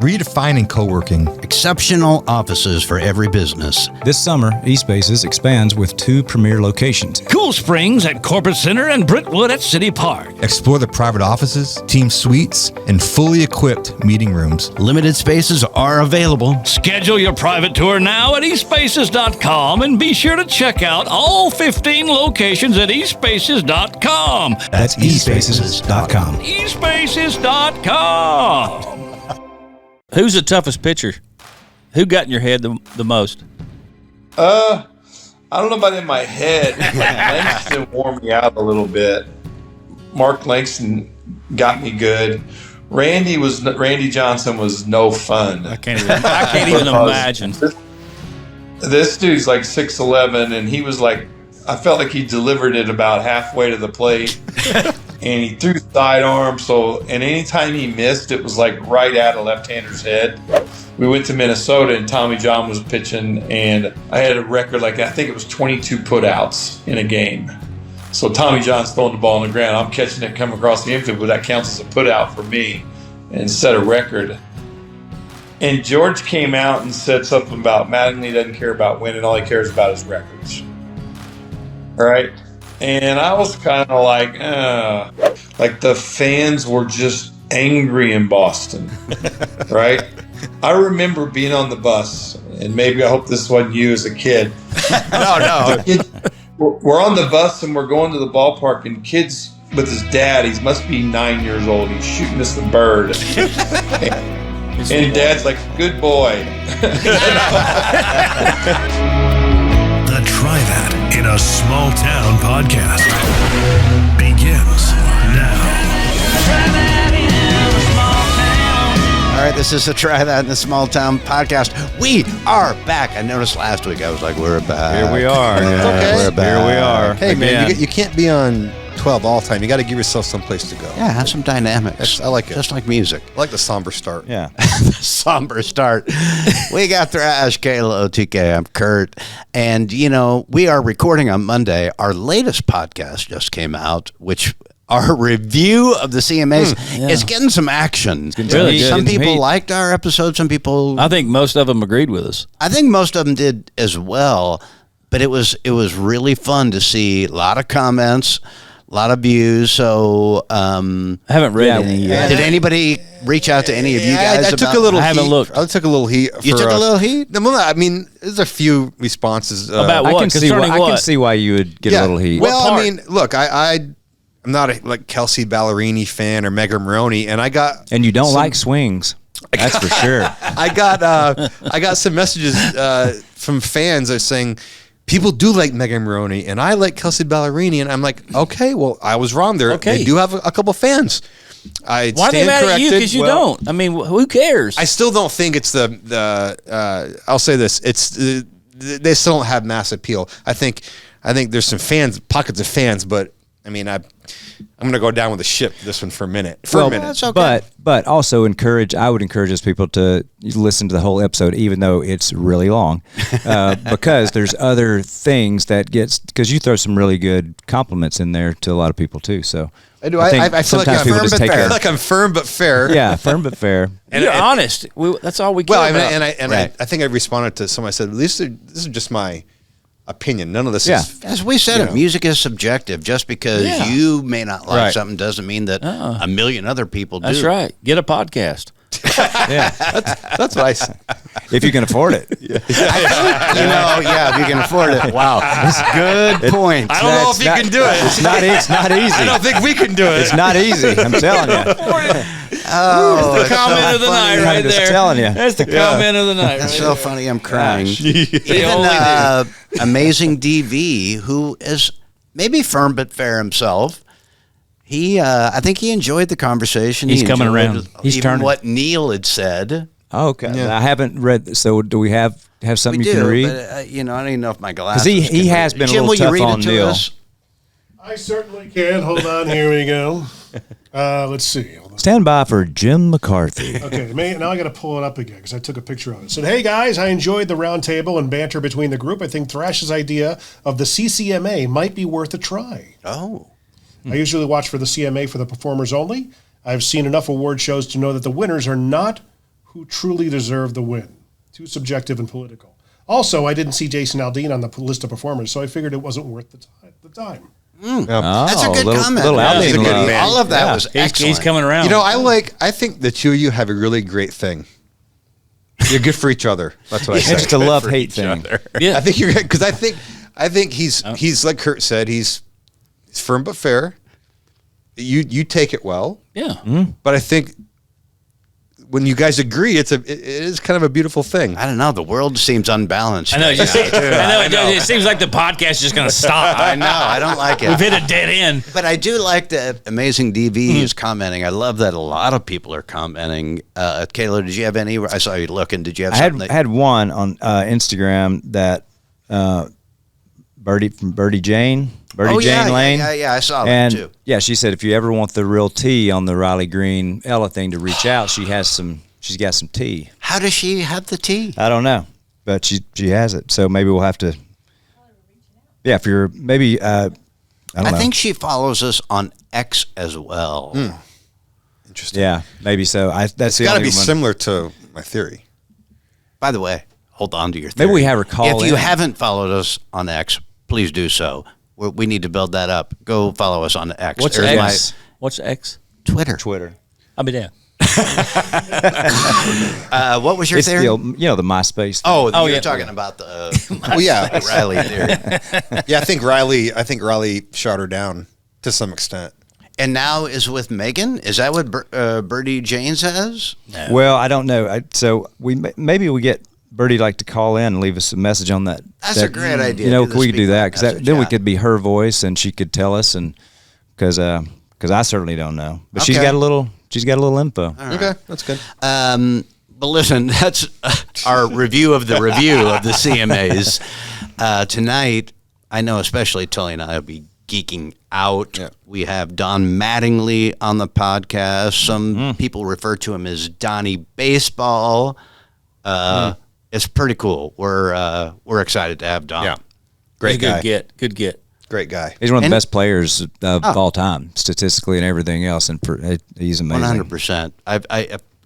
redefining co-working. Exceptional offices for every business. This summer, eSpaces expands with 2 premier locations. Cool Springs at Corporate Center and Brentwood at City Park. Explore the private offices, team suites, and fully equipped meeting rooms. Limited spaces are available. Schedule your private tour now at espaces.com and be sure to check out all 15 locations at espaces.com. That's eSpaces.com. espaces.com. Who's the toughest pitcher? Who got in your head the most? I don't know about in my head. Langston wore me out a little bit. Mark Langston got me good. Randy Johnson was no fun. I can't even imagine. This dude's like 6'11", and he was like, I felt like he delivered it about halfway to the plate. And he threw sidearm, and anytime he missed, it was like right at a left-hander's head. We went to Minnesota, and Tommy John was pitching, and I had a record, I think it was 22 putouts in a game. So Tommy John's throwing the ball on the ground. I'm catching it coming across the infield, but that counts as a putout for me and set a record. And George came out and said something about Mattingly doesn't care about winning. All he cares about is records. All right? And I was kind of like the fans were just angry in Boston, right? I remember being on the bus, and maybe I hope this wasn't you as a kid. No. We're on the bus, and we're going to the ballpark, and kids with his dad, he must be 9 years old, he's shooting us the bird. And Dad's like, good boy. The Try That in a Small Town podcast begins now. All right, this is the Try That in a Small Town podcast. We are back. I noticed last week I was like, we're back. Here we are. Yeah, Okay. We're back. Here we are. Hey, Again. man, you can't be on 12 all the time. You got to give yourself some place to go. Yeah, have some dynamics. I like it. Just like music. I like the somber start. Yeah. Somber start. We got Thrash, Kayla, OTK. I'm Kurt. And, we are recording on Monday. Our latest podcast just came out, which our review of the CMAs is getting some action. Really good. Some people liked our episode. Some people... I think most of them agreed with us. I think most of them did as well. But it was really fun to see a lot of comments, a lot of views. So I haven't read any yet. Did anybody reach out to any of you guys? I took a little I haven't heat. looked. I took a little heat. You took a little heat? No, I mean, there's a few responses. About what? I can see why you would get a little heat. Well, I mean, look, I'm not a Kelsey Ballerini fan or Megan Maroney, and I got... And you don't like swings. That's for sure. I got some messages from fans that are saying... People do like Megan Maroney, and I like Kelsey Ballerini, and I'm like, okay, well, I was wrong there. Okay. They do have a couple fans. Why are they mad at you? Because you don't. I mean, who cares? I still don't think it's I'll say this. They still don't have mass appeal. I think there's some pockets of fans, but I mean, I'm going to go down with the ship this one for a minute. That's okay. But also I would encourage those people to listen to the whole episode, even though it's really long, because there's other things because you throw some really good compliments in there to a lot of people too. So I do. I feel like I'm firm but fair. I feel like I'm firm but fair. Yeah, firm but fair. And you're honest. That's all we care about. I think I responded to someone. I said, this is just my opinion. None of this is... As we said, music is subjective. Just because you may not like something doesn't mean that a million other people do. That's right. Get a podcast. Yeah. That's what I said. If you can afford it. If you can afford it. Wow. That's a good point. I don't know if you can do it. It's not easy. I don't think we can do it. It's not easy. I'm telling you. Oh, the comment of the night right there. I'm just telling you. That's the comment of the night. That's right so there. funny. I'm crying. Even Amazing DV, who is maybe firm but fair himself. I think he enjoyed the conveison. He's coming around. He's even turning. what Neil had said. Oh, okay. Yeah. I haven't read. So do we have something you can read? But, I don't even know if my glasses. Because he has been Jim, a little tough on Neil. Us? I certainly can. Hold on. Here we go. Let's see. Hold on. Stand by for Jim McCarthy. Okay, now I got to pull it up again because I took a picture of it. It said, hey guys, I enjoyed the round table and banter between the group. I think Thrash's idea of the CCMA might be worth a try. Oh. I usually watch for the CMA for the performers only. I've seen enough award shows to know that the winners are not who truly deserved the win. Too subjective and political. Also, I didn't see Jason Aldean on the list of performers, so I figured it wasn't worth the time. That's a good comment. Aldean love. All of that was excellent. He's coming around. You know, I think the two of you have a really great thing. You're good for each other. That's what I say. It's just a love-hate thing. Yeah. I think you're good because I think he's like Kurt said, he's firm but fair. You take it well. Yeah. But I think when you guys agree, it is kind of a beautiful thing. I don't know. The world seems unbalanced. I know. right now. I know. It seems like the podcast is just going to stop. I know. I don't like it. We've hit a dead end. But I do like that Amazing DV is commenting. I love that a lot of people are commenting. Kayla, did you have any? I saw you looking. Did you have something? I had one on Instagram that Birdie Jane Lane. Yeah, I saw and that too. Yeah, she said if you ever want the real tea on the Riley Green Ella thing to reach out, she's got some tea. How does she have the tea? I don't know, but she has it. So maybe we'll have to. Yeah, if you're maybe I don't know. I think she follows us on X as well. Interesting. Yeah, maybe so. That's Got to be similar to my theory. By the way, hold on to your theory. Maybe we have her call If you in. haven't followed us on X, please do so. We need to build that up. Go follow us on X. What's There's X? What's X? Twitter. I'll be damned. What was your It's theory? the MySpace thing. Oh, you're yeah. talking about the yeah. Riley theory. Yeah, I think Riley shot her down to some extent. And now is with Megan? Is that what Birdie Jane says? No. Well, I don't know. So maybe we get Birdie to call in and leave us a message on that. That's a great idea. You know, Do the we could do speaker that because message, then we yeah. could be her voice and she could tell us, and because I certainly don't know, but she's Okay. got a little info. Okay, that's good. But listen, that's our review of the CMAs. Tonight, I know especially Tully and I will be geeking out. Yeah. We have Don Mattingly on the podcast. Some people refer to him as Donnie Baseball. It's pretty cool. We're excited to have Don. Yeah, great guy. Good get. Great guy. He's one of the And- best players of all time, statistically and everything else, and he's amazing. 100%.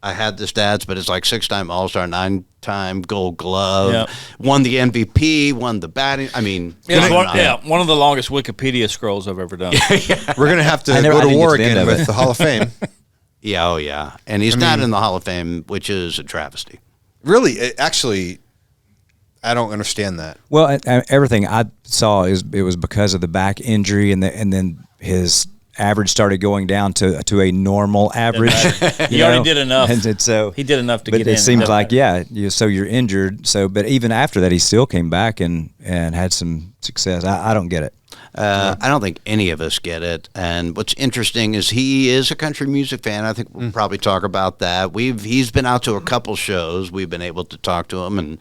I had the stats, but it's like 6-time All-Star, 9-time Gold Glove, Yep. won the MVP, won the batting. I mean, One of the longest Wikipedia scrolls I've ever done. We're gonna have to I go to didn't war get to the again end of with it. the Hall of Fame. Yeah, oh yeah. And he's not in the Hall of Fame, which is a travesty. Really, actually, I don't understand that. Well, everything I saw it was because of the back injury, and then his average started going down to a normal average. He already did enough. And so He did enough to but get in. it seems Doesn't like matter. so you're injured. So, but even after that, he still came back and had some success. I don't get it. I don't think any of us get it. And what's interesting is he is a country music fan. I think we'll probably talk about that. He's been out to a couple shows. We've been able to talk to him and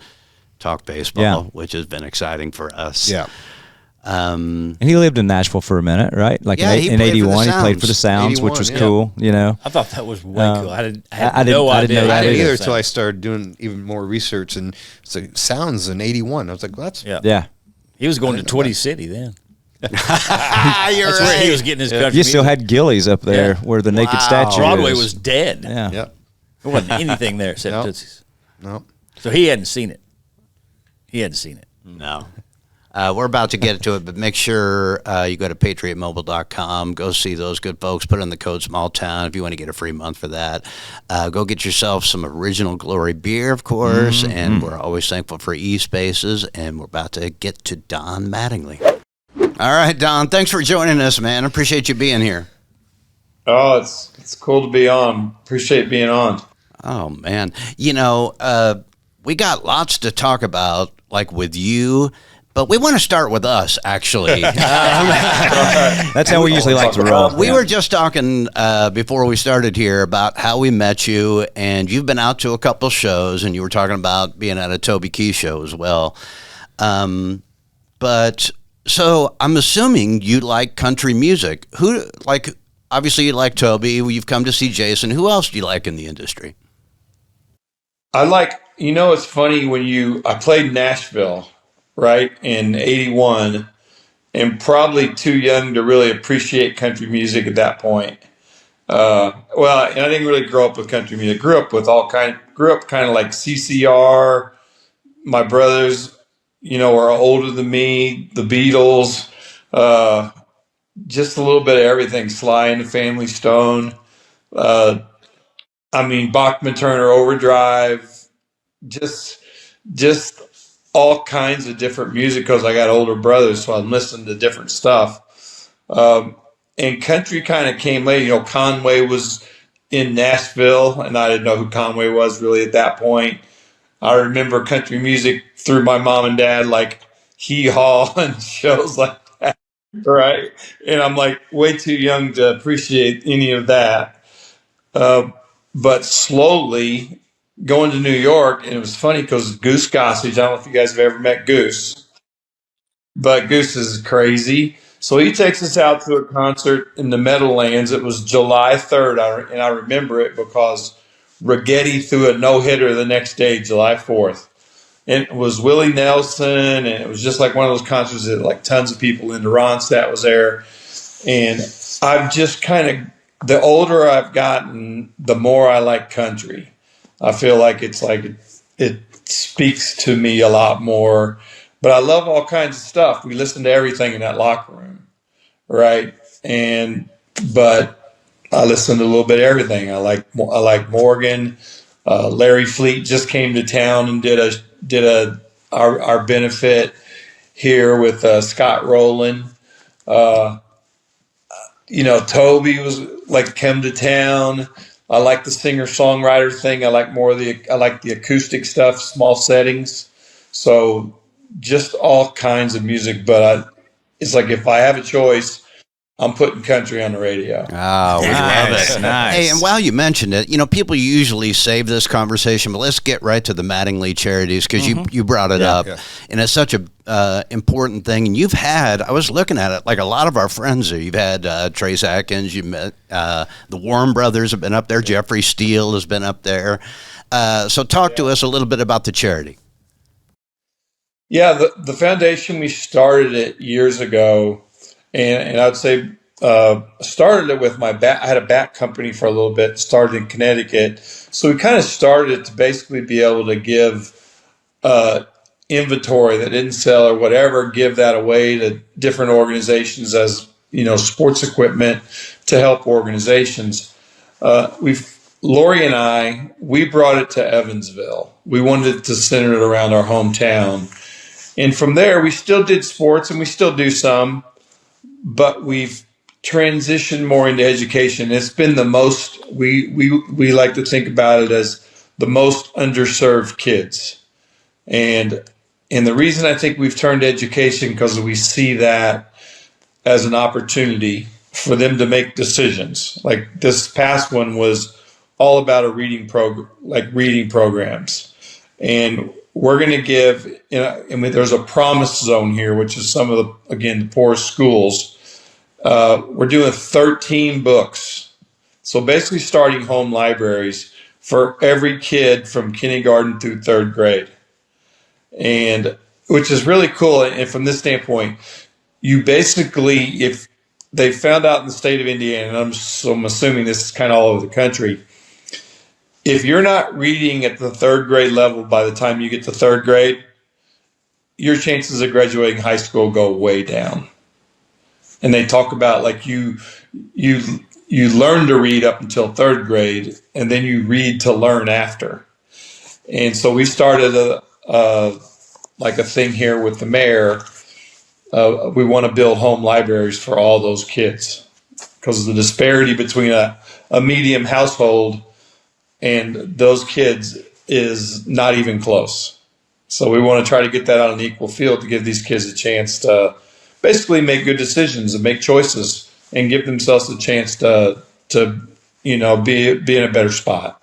talk baseball, which has been exciting for us. Yeah. And he lived in Nashville for a minute, right? Like Yeah, he in played for the '81, he played for the Sounds. Sounds, which was 81, cool. You know, I thought that was way cool. I had I didn't- no I idea. didn't know I that didn't either. either until I started doing even more research, and it's like sounds in '81. I was like, well, that's Yeah. He was going to Twitty City then. You're That's where he was getting his country you still music. had Gillies up there Yeah. where the naked Wow. statue Broadway is. was dead. Yeah. Yep. There wasn't anything there except No. Tootsie's. No. So he hadn't seen it. No. We're about to get to it, but make sure you go to patriotmobile.com. Go see those good folks. Put in the code SMALLTOWN if you want to get a free month for that. Go get yourself some Original Glory beer, of course, and we're always thankful for E-Spaces, and we're about to get to Don Mattingly. All right, Don, thanks for joining us, man. I appreciate you being here. Oh, it's cool to be on. Appreciate being on. Oh, man. You know, we got lots to talk about, like with you, but we want to start with us, actually. That's how we usually like to roll. We were just talking before we started here about how we met you, and you've been out to a couple shows, and you were talking about being at a Toby Keith show as well. But so I'm assuming you like country music. Obviously you like Toby. You've come to see Jason. Who else do you like in the industry? It's funny I played Nashville, right, in 81, and probably too young to really appreciate country music at that point. Well, and I didn't really grow up with country music. Grew up kind of like CCR. My brothers, are older than me. The Beatles, just a little bit of everything. Sly and the Family Stone. Bachman Turner Overdrive. Just all kinds of different music because I got older brothers, so I'm listening to different stuff. And country kind of came later. Conway was in Nashville, and I didn't know who Conway was really at that point. I remember country music through my mom and dad, like Hee Haw and shows like that, right? And I'm like way too young to appreciate any of that. But slowly going to New York, and it was funny because Goose Gossage, I don't know if you guys have ever met Goose, but Goose is crazy. So he takes us out to a concert in the Meadowlands. It was July 3rd, and I remember it because Rigetti threw a no-hitter the next day, July 4th. And it was Willie Nelson, and it was just like one of those concerts that like tons of people in Ronstadt was there. And I've just the older I've gotten, the more I like country. I feel like it speaks to me a lot more. But I love all kinds of stuff. We listen to everything in that locker room, right? But I listen to a little bit of everything. I like Morgan. Larry Fleet just came to town and did our benefit here with Scott Rowland. Toby was like come to town. I like the singer-songwriter thing. I like the acoustic stuff, small settings. So just all kinds of music. But it's like if I have a choice, I'm putting country on the radio. Oh, we love it. Nice. Hey, and while you mentioned it, people usually save this conversation, but let's get right to the Mattingly charities because you brought it up. Yeah. And it's such a important thing. And I was looking at it, like a lot of our friends there. You've had Trace Atkins, you've met the Warren brothers have been up there. Jeffrey Steele has been up there. So talk to us a little bit about the charity. Yeah, the foundation, we started it years ago. And I'd say started it with I had a bat company for a little bit, started in Connecticut. So we kind of started to basically be able to give inventory that didn't sell or whatever, give that away to different organizations as, sports equipment to help organizations. Lori and I, we brought it to Evansville. We wanted to center it around our hometown. And from there, we still did sports and we still do some. But we've transitioned more into education. It's been the most, we like to think about it as the most underserved kids. And the reason I think we've turned to education because we see that as an opportunity for them to make decisions. Like this past one was all about a reading program, like reading programs. And we're going to give, there's a promise zone here, which is some of the poorest schools. We're doing 13 books. So basically starting home libraries for every kid from kindergarten through third grade. And which is really cool. And from this standpoint, you basically, if they found out in the state of Indiana, and I'm assuming this is kind of all over the country, if you're not reading at the third grade level by the time you get to third grade, your chances of graduating high school go way down. And they talk about like you learn to read up until third grade, and then you read to learn after. And so we started a thing here with the mayor. We want to build home libraries for all those kids because the disparity between a medium household and those kids is not even close. So we want to try to get that on an equal field to give these kids a chance to basically make good decisions and make choices and give themselves a chance to be in a better spot.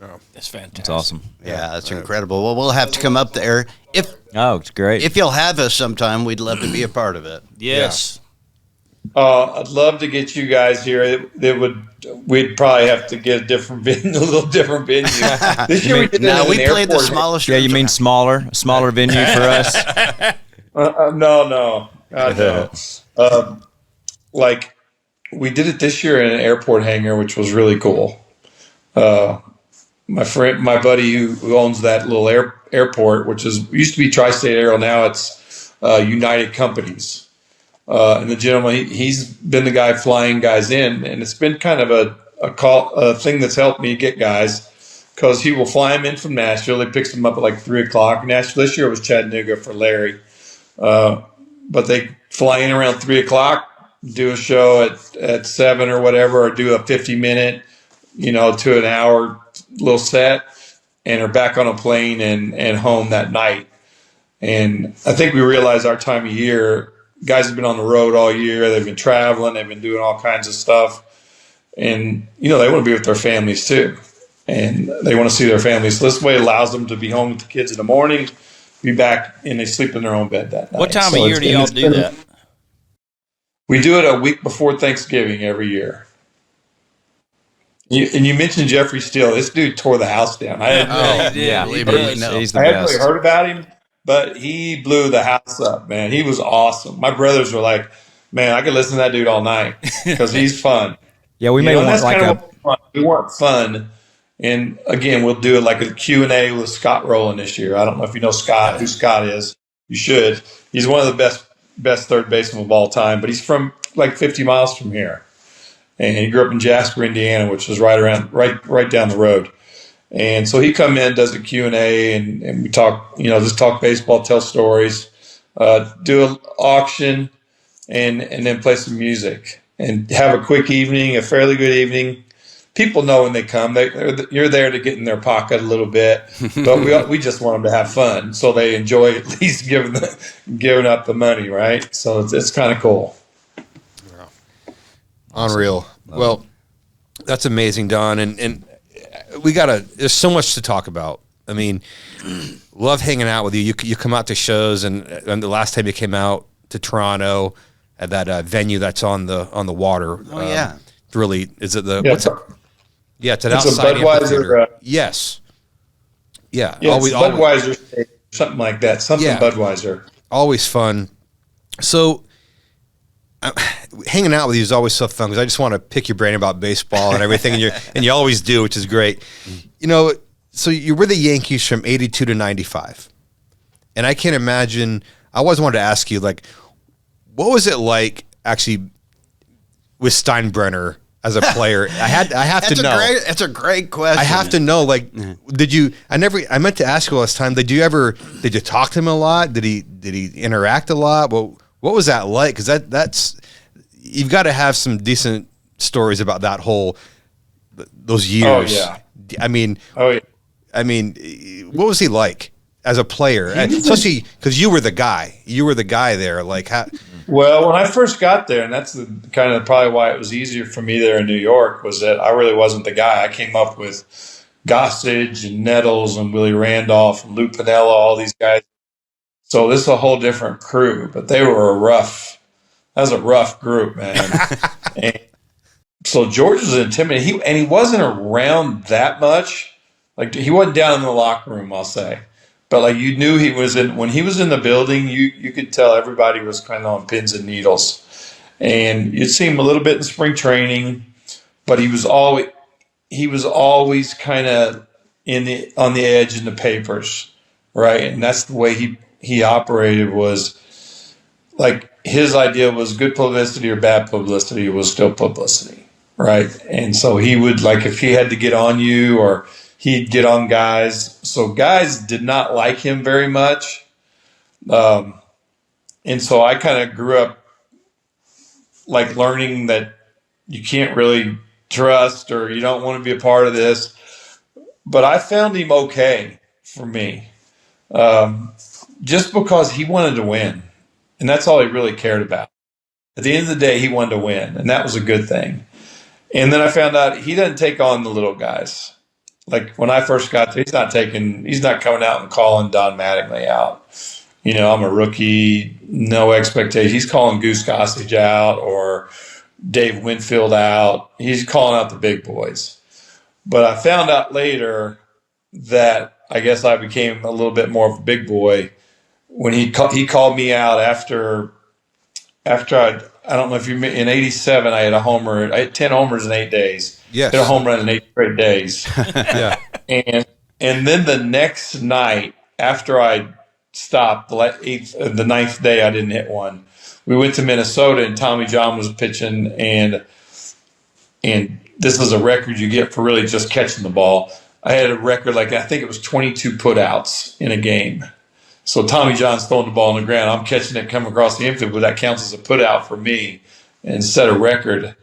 Oh, that's fantastic. That's awesome. Yeah, that's incredible. Well, we'll have to come up there. It's great. If you'll have us sometime, we'd love to be a part of it. Yes. I'd love to get you guys here. We'd probably have to get a little different venue. This year we played the smallest. Yeah, you mean smaller venue for us? No. we did it this year in an airport hangar, which was really cool. My buddy who owns that little airport, which used to be Tri-State Aero, now it's United Companies. And the gentleman, he's been the guy flying guys in, and it's been kind of a thing that's helped me get guys, because he will fly them in from Nashville. He picks them up at like 3 o'clock. Nashville this year was Chattanooga for Larry, but they fly in around 3 o'clock, do a show at 7 or whatever, or do a 50-minute, to an hour little set, and are back on a plane and home that night. And I think we realize our time of year, guys have been on the road all year. They've been traveling. They've been doing all kinds of stuff. And, they want to be with their families too. And they want to see their families. So this way allows them to be home with the kids in the morning, be back, and they sleep in their own bed that night. What time of year do y'all do that? We do it a week before Thanksgiving every year. You mentioned Jeffrey Steele. This dude tore the house down. I actually heard about him, but he blew the house up, man. He was awesome. My brothers were like, man, I could listen to that dude all night because he's fun. Yeah, we we want fun. And again, we'll do it like a Q&A with Scott Rowland this year. I don't know if you know Scott, who Scott is. You should. He's one of the best third basemen of all time, but he's from like 50 miles from here. And he grew up in Jasper, Indiana, which is right down the road. And so he come in, does a Q&A, and we talk, just talk baseball, tell stories, do an auction, and then play some music and have a quick evening, a fairly good evening. People know when they come, you're there to get in their pocket a little bit, but we just want them to have fun, so they enjoy at least giving up the money, right? So it's kind of cool. Unreal. Well, that's amazing, Don. And there's so much to talk about. I mean, love hanging out with you. You come out to shows, and the last time you came out to Toronto at that venue that's on the water. Oh, yeah. Really, is it the, yeah, what's it? Yeah, it's an it's outside a Budweiser. amphitheater. Yes. Yeah. Yeah, always, Budweiser, something like that. Budweiser. Always fun. So, hanging out with you is always so fun because I just want to pick your brain about baseball and everything, and you always do, which is great. So you were the Yankees from 82 to 95, and I can't imagine. I always wanted to ask you, like, what was it like actually with Steinbrenner as a player? I have to know. That's a great question. I have to know. Like, did you? I meant to ask you last time. Did you talk to him a lot? Did he interact a lot? Well, what was that like? Because that's you've got to have some decent stories about that those years. Oh yeah. I mean, what was he like as a player? Especially because you were the guy. You were the guy there. Like, how? Well, when I first got there, and that's probably why it was easier for me there in New York, was that I really wasn't the guy. I came up with Gossage and Nettles and Willie Randolph and Lou Piniella, all these guys. So this is a whole different crew, but they were that was a rough group, man. And so George was intimidating. He wasn't around that much. Like, he wasn't down in the locker room, I'll say. But like, you knew when he was in the building, you could tell everybody was kind of on pins and needles. And you'd see him a little bit in spring training, but he was always kind of on the edge in the papers, right? And that's the way he operated, was like, his idea was good publicity or bad publicity was still publicity, right? And so he would, like, if he had to get on you, or he'd get on guys. So guys did not like him very much. And so I kind of grew up like learning that you can't really trust, or you don't want to be a part of this. But I found him okay for me, just because he wanted to win. And that's all he really cared about. At the end of the day, he wanted to win, and that was a good thing. And then I found out he doesn't take on the little guys. Like, when I first got there, he's not coming out and calling Don Mattingly out. I'm a rookie, no expectation. He's calling Goose Gossage out or Dave Winfield out. He's calling out the big boys. But I found out later that I guess I became a little bit more of a big boy when he called me out after after I don't know if you in '87 I had a homer. I had 10 homers in 8 days. Yes. Hit a home run in 8 straight days. Yeah. And then the next night after I stopped, the ninth day I didn't hit one. We went to Minnesota and Tommy John was pitching, and this is a record you get for really just catching the ball. I had a record I think it was 22 putouts in a game. So Tommy John's throwing the ball on the ground. I'm catching it come across the infield, but that counts as a putout for me and set a record.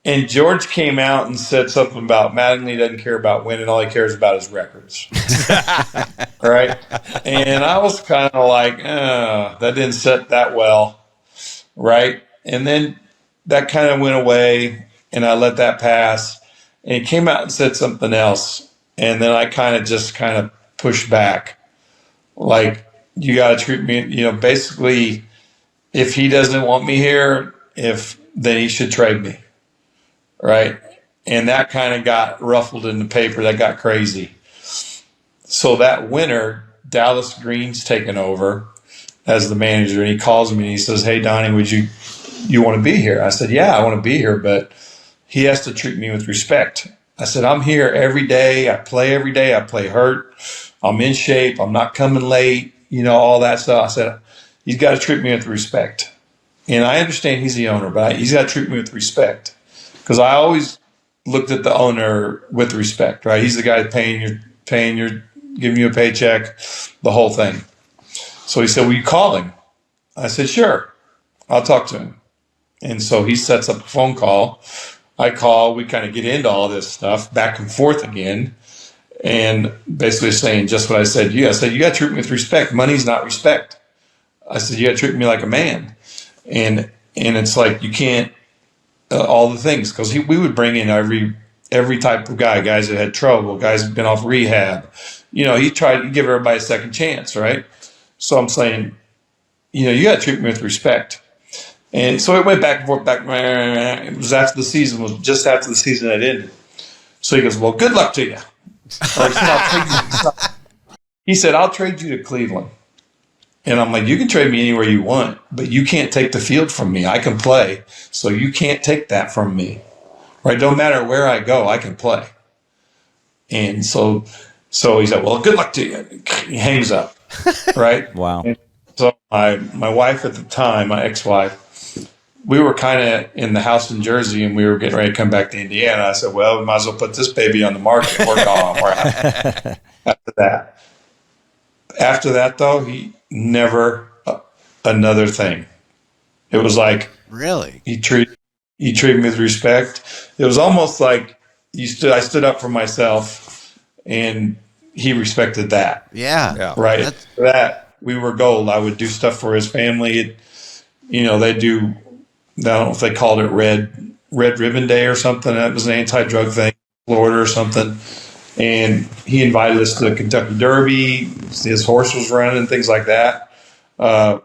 And George came out and said something about Mattingly doesn't care about winning. All he cares about is records. Right? And I was kind of like, that didn't set that well. Right? And then that kind of went away, and I let that pass. And he came out and said something else. And then I kind of pushed back. Like, you got to treat me, basically, if he doesn't want me here, then he should trade me. Right. And that kind of got ruffled in the paper. That got crazy. So that winter, Dallas Green's taken over as the manager. And he calls me and he says, "Hey, Donnie, would you want to be here?" I said, "Yeah, I want to be here, but he has to treat me with respect." I said, "I'm here every day. I play every day. I play hurt. I'm in shape. I'm not coming late, all that stuff." I said, "He's got to treat me with respect." And I understand he's the owner, but he's got to treat me with respect. Because I always looked at the owner with respect, right? He's the guy paying your, giving you a paycheck, the whole thing. So he said, "Will you call him?" I said, "Sure, I'll talk to him." And so he sets up a phone call. I call. We kind of get into all this stuff back and forth again. And basically saying just what I said to you. I said, "You got to treat me with respect. Money's not respect." I said, "You got to treat me like a man." And it's like, you can't, all the things, because we would bring in every type of guys that had trouble, guys who've been off rehab. He tried to give everybody a second chance, right? So I'm saying, you got to treat me with respect. And so it went back and forth, It was just after the season had ended. So he goes, "Well, good luck to you." He said, "I'll trade you to Cleveland." And I'm like, "You can trade me anywhere you want, but you can't take the field from me. I can play, so you can't take that from me. Right? Don't matter where I go, I can play." And so he said, "Well, good luck to you." He hangs up. Right? Wow. And so my wife at the time, my ex-wife, we were kind of in the house in Jersey, and we were getting ready to come back to Indiana. I said, "Well, we might as well put this baby on the market. We're gone." We're out. After that, though, he never another thing. It was like, really, he treated me with respect. It was almost like I stood up for myself, and he respected that. Yeah. Right. After that, we were gold. I would do stuff for his family. They do. I don't know if they called it Red Ribbon Day or something. That was an anti-drug thing, Florida or something. And he invited us to the Kentucky Derby. His horse was running, things like that. And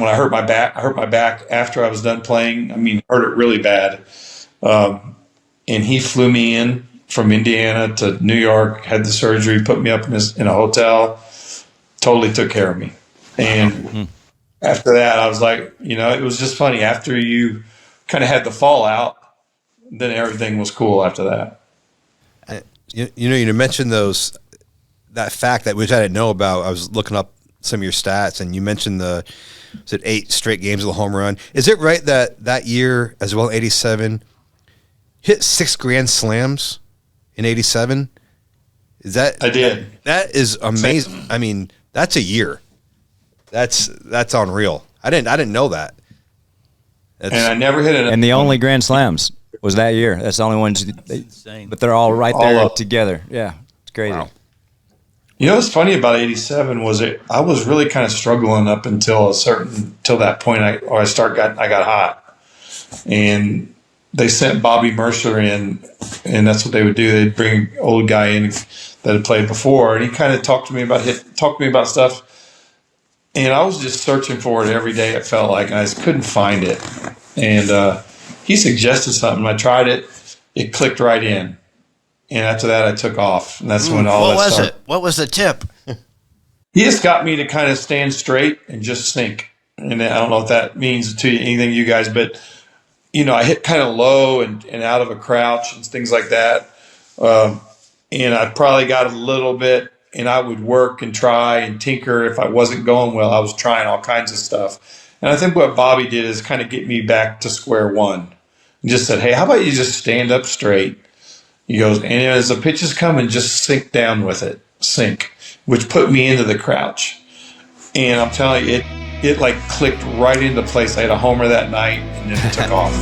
when I hurt my back after I was done playing. Hurt it really bad. And he flew me in from Indiana to New York, had the surgery, put me up in a hotel, totally took care of me. And after that, I was like, it was just funny. After you kind of had the fallout, then everything was cool after that. You mentioned that fact which I didn't know about. I was looking up some of your stats, and you mentioned 8 straight games of the home run. Is it right that year as well, 87, hit 6 grand slams in 87? Is that? I did. That is amazing. That's a year. That's unreal. I didn't know that. And I never hit it. And the only grand slams was that year. That's the only ones. But they're all right there together. Yeah, it's crazy. Wow. What's funny about 87 was I was really kind of struggling up until that point. I got hot, and they sent Bobby Murcer in, and that's what they would do. They'd bring an old guy in that had played before, and he kind of talked to me about stuff. And I was just searching for it every day, it felt like, and I just couldn't find it. And he suggested something. I tried it. It clicked right in. And after that, I took off. And that's when all that started. What was the tip? He just got me to kind of stand straight and just sink. and I don't know if that means to anything you guys, but I hit kind of low and out of a crouch and things like that. And I probably got a little bit, and I would work and try and tinker. If I wasn't going well, I was trying all kinds of stuff. And I think what Bobby did is kind of get me back to square one. And just said, hey, how about you just stand up straight? He goes, and as the pitch is coming, just sink down with it, which put me into the crouch. And I'm telling you, it like clicked right into place. I had a homer that night, and then it took off.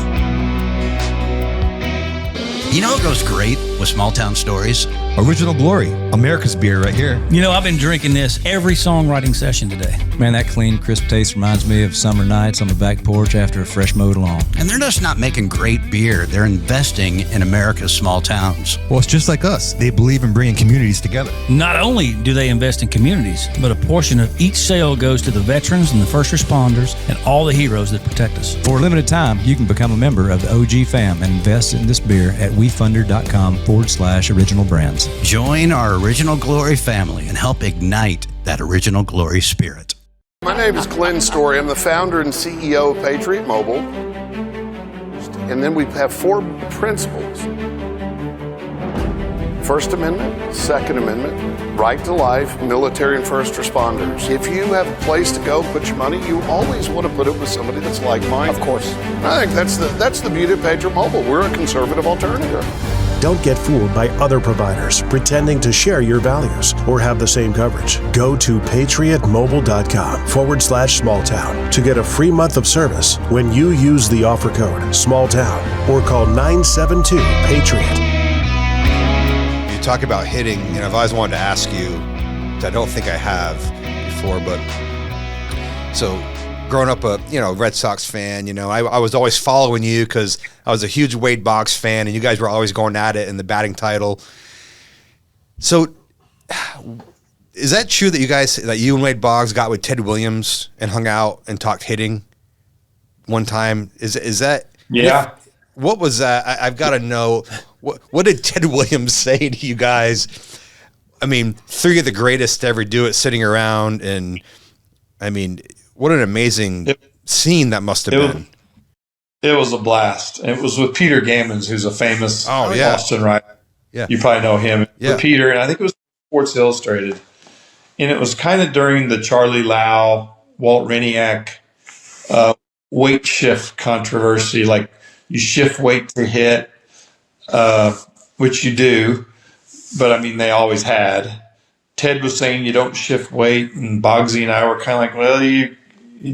You know what goes great with small town stories? Original Glory, America's beer right here. I've been drinking this every songwriting session today. Man, that clean, crisp taste reminds me of summer nights on the back porch after a fresh mowed lawn. And they're just not making great beer. They're investing in America's small towns. Well, it's just like us. They believe in bringing communities together. Not only do they invest in communities, but a portion of each sale goes to the veterans and the first responders and all the heroes that protect us. For a limited time, you can become a member of the OG fam and invest in this beer at wefunder.com/original brands. Join our Original Glory family and help ignite that Original Glory spirit. My name is Glenn Story. I'm the founder and CEO of Patriot Mobile. And then we have 4 principles. First Amendment, Second Amendment, right to life, military and first responders. If you have a place to go put your money, you always want to put it with somebody that's like-minded. Of course. I think that's the beauty of Patriot Mobile. We're a conservative alternative. Don't get fooled by other providers pretending to share your values or have the same coverage. Go to patriotmobile.com/smalltown to get a free month of service when you use the offer code SMALLTOWN or call 972-PATRIOT. You talk about hitting, I've always wanted to ask you, which I don't think I have before, but so growing up a Red Sox fan, I was always following you because I was a huge Wade Boggs fan, and you guys were always going at it in the batting title. So, is that true that you and Wade Boggs got with Ted Williams and hung out and talked hitting one time? Is that? Yeah. What was that? I've got to know. What did Ted Williams say to you guys? I mean, 3 of the greatest to ever do it, sitting around, and I mean, what an amazing scene that must have been. It was a blast. It was with Peter Gammons, who's a famous Boston writer. Yeah. You probably know him. Yeah. With Peter, and I think it was Sports Illustrated. And it was kind of during the Charlie Lau, Walt Reniak weight shift controversy. Like, you shift weight to hit, which you do. But, I mean, they always had. Ted was saying you don't shift weight, and Boggsy and I were kind of like, well, you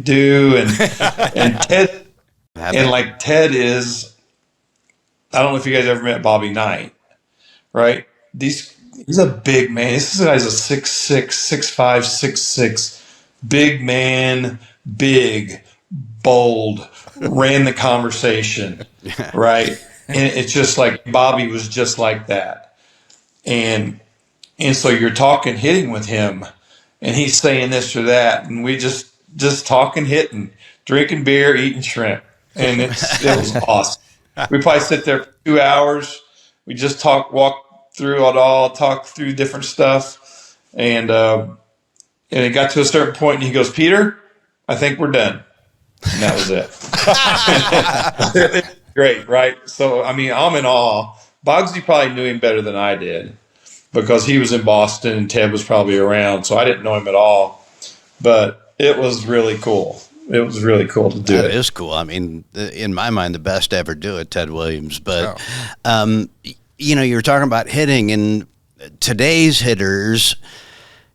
do. And Ted... And like Ted is, I don't know if you guys ever met Bobby Knight, right? He's a big man. This guy's a 6'6", 6'5", 6'6", big man, big, bold, ran the conversation, right? And it's just like Bobby was just like that. And so you're talking hitting with him, and he's saying this or that, and we just talking hitting, drinking beer, eating shrimp. And it was awesome. We probably sit there for 2 hours. We just walk through it all, talk through different stuff. And it got to a certain point, and he goes, Peter, I think we're done. And that was it. Great, right? So, I mean, I'm in awe. Boggsy probably knew him better than I did because he was in Boston and Ted was probably around. So I didn't know him at all. But it was really cool. It was really cool to do it. It is cool. I mean, in my mind, the best to ever do it, Ted Williams. But, you were talking about hitting, and today's hitters,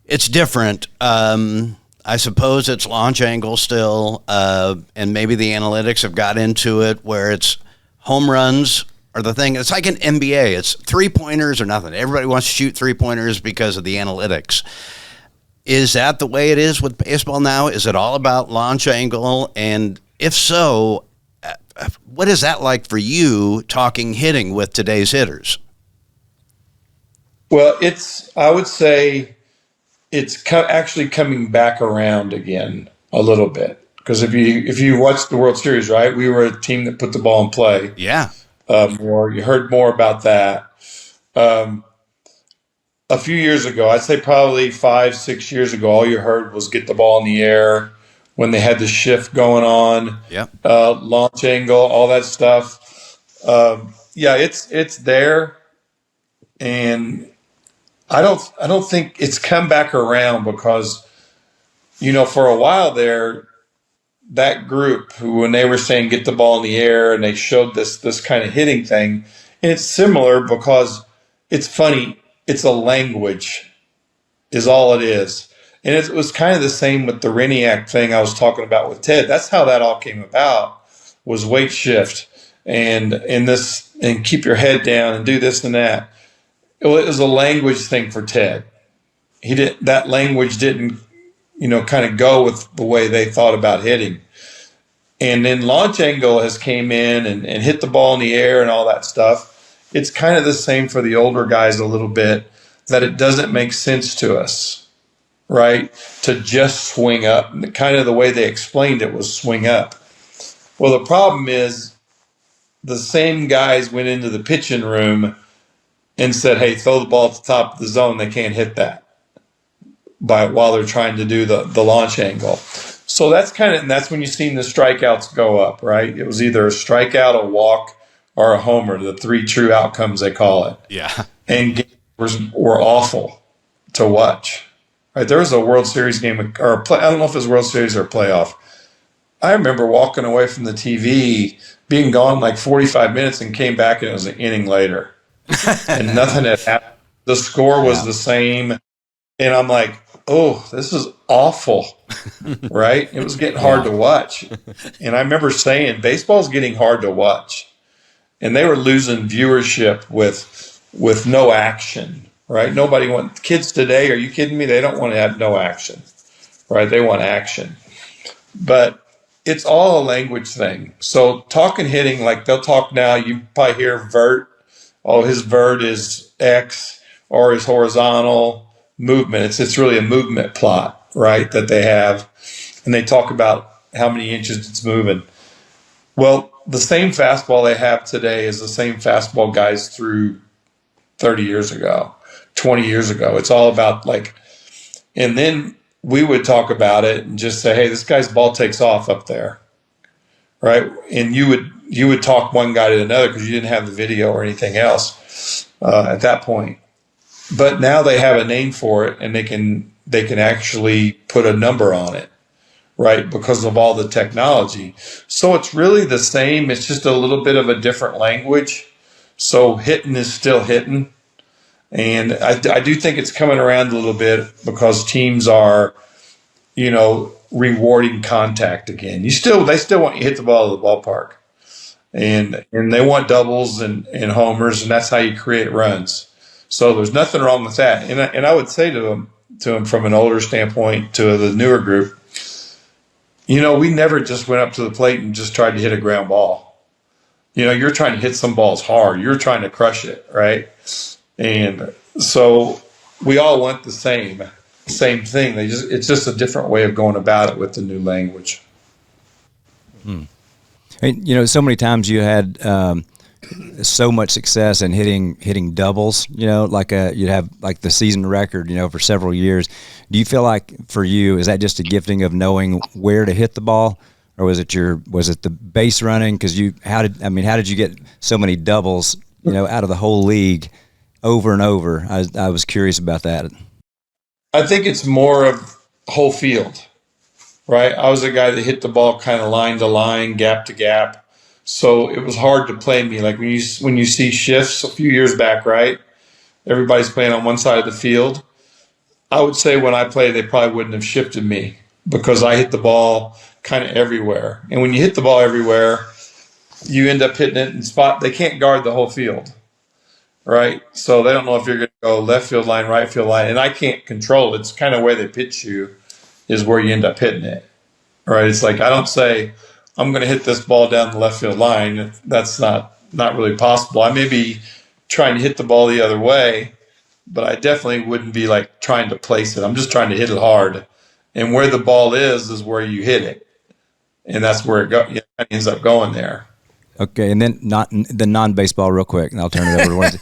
it's different. I suppose it's launch angle still, and maybe the analytics have got into it where it's home runs are the thing. It's like an NBA. It's 3-pointers or nothing. Everybody wants to shoot 3-pointers because of the analytics. Is that the way it is with baseball now? Is it all about launch angle? And if so, what is that like for you talking hitting with today's hitters? Well, I would say it's actually coming back around again a little bit. Because if you watched the World Series, right, we were a team that put the ball in play. Yeah. You heard more about that. A few years ago, I'd say probably 5-6 years ago, all you heard was get the ball in the air, when they had the shift going on, launch angle, all that stuff. It's there, and I don't think it's come back around because, for a while there, that group who, when they were saying get the ball in the air, and they showed this kind of hitting thing, and it's similar because it's funny. It's a language, is all it is. And it was kind of the same with the Reniac thing I was talking about with Ted. That's how that all came about, was weight shift and keep your head down and do this and that. It was a language thing for Ted. That language didn't, kind of go with the way they thought about hitting. And then launch angle has came in and hit the ball in the air and all that stuff. It's kind of the same for the older guys a little bit, that it doesn't make sense to us. Right, to just swing up. And kind of the way they explained it was swing up. Well, the problem is the same guys went into the pitching room and said, hey, throw the ball at the top of the zone. They can't hit that while they're trying to do the launch angle. So that's when you've seen the strikeouts go up, right? It was either a strikeout, a walk, or a homer, the 3 true outcomes they call it. Yeah. And games were awful to watch. Right, there was a World Series game, I don't know if it was World Series or playoff. I remember walking away from the TV, being gone like 45 minutes, and came back, and it was an inning later. And nothing had happened. The score was the same. And I'm like, oh, this is awful, right? It was getting hard to watch. And I remember saying, baseball's getting hard to watch. And they were losing viewership with no action. Right? Nobody wants kids today. Are you kidding me? They don't want to have no action, right? They want action, but it's all a language thing. So talking hitting, like they'll talk now, you probably hear vert. Oh, his vert is X, or his horizontal movement. It's really a movement plot, right? That they have. And they talk about how many inches it's moving. Well, the same fastball they have today is the same fastball guys threw 30 years ago. 20 years ago. It's all about and then we would talk about it and just say, hey, this guy's ball takes off up there. Right. And you would talk one guy to another because you didn't have the video or anything else at that point. But now they have a name for it, and they can actually put a number on it. Right. Because of all the technology. So it's really the same. It's just a little bit of a different language. So hitting is still hitting. And I do think it's coming around a little bit because teams are, rewarding contact again. They still want you to hit the ball at the ballpark, and they want doubles and homers, and that's how you create runs. So there's nothing wrong with that. And I would say to them from an older standpoint, to the newer group, we never just went up to the plate and just tried to hit a ground ball. You're trying to hit some balls hard. You're trying to crush it, right? And so we all want the same thing. It's just a different way of going about it with the new language. So many times you had so much success in hitting doubles. You'd have like the season record. For several years. Do you feel like for you is that just a gifting of knowing where to hit the ball, or was it the base running? Because how did you get so many doubles? Out of the whole league. Over and over. I was curious about that. I think it's more of whole field, right? I was a guy that hit the ball kind of line to line, gap to gap. So it was hard to play me. Like when you see shifts a few years back, right? Everybody's playing on one side of the field. I would say when I played, they probably wouldn't have shifted me because I hit the ball kind of everywhere. And when you hit the ball everywhere, you end up hitting it in spot. They can't guard the whole field. Right, so they don't know if you're going to go left field line, right field line, and I can't control it. It's kind of where they pitch you is where you end up hitting it. Right, it's like I don't say I'm going to hit this ball down the left field line. That's not really possible. I may be trying to hit the ball the other way, but I definitely wouldn't be like trying to place it. I'm just trying to hit it hard, and where the ball is where you hit it, and that's where it ends up going there. Okay, and then not the non-baseball real quick, and I'll turn it over to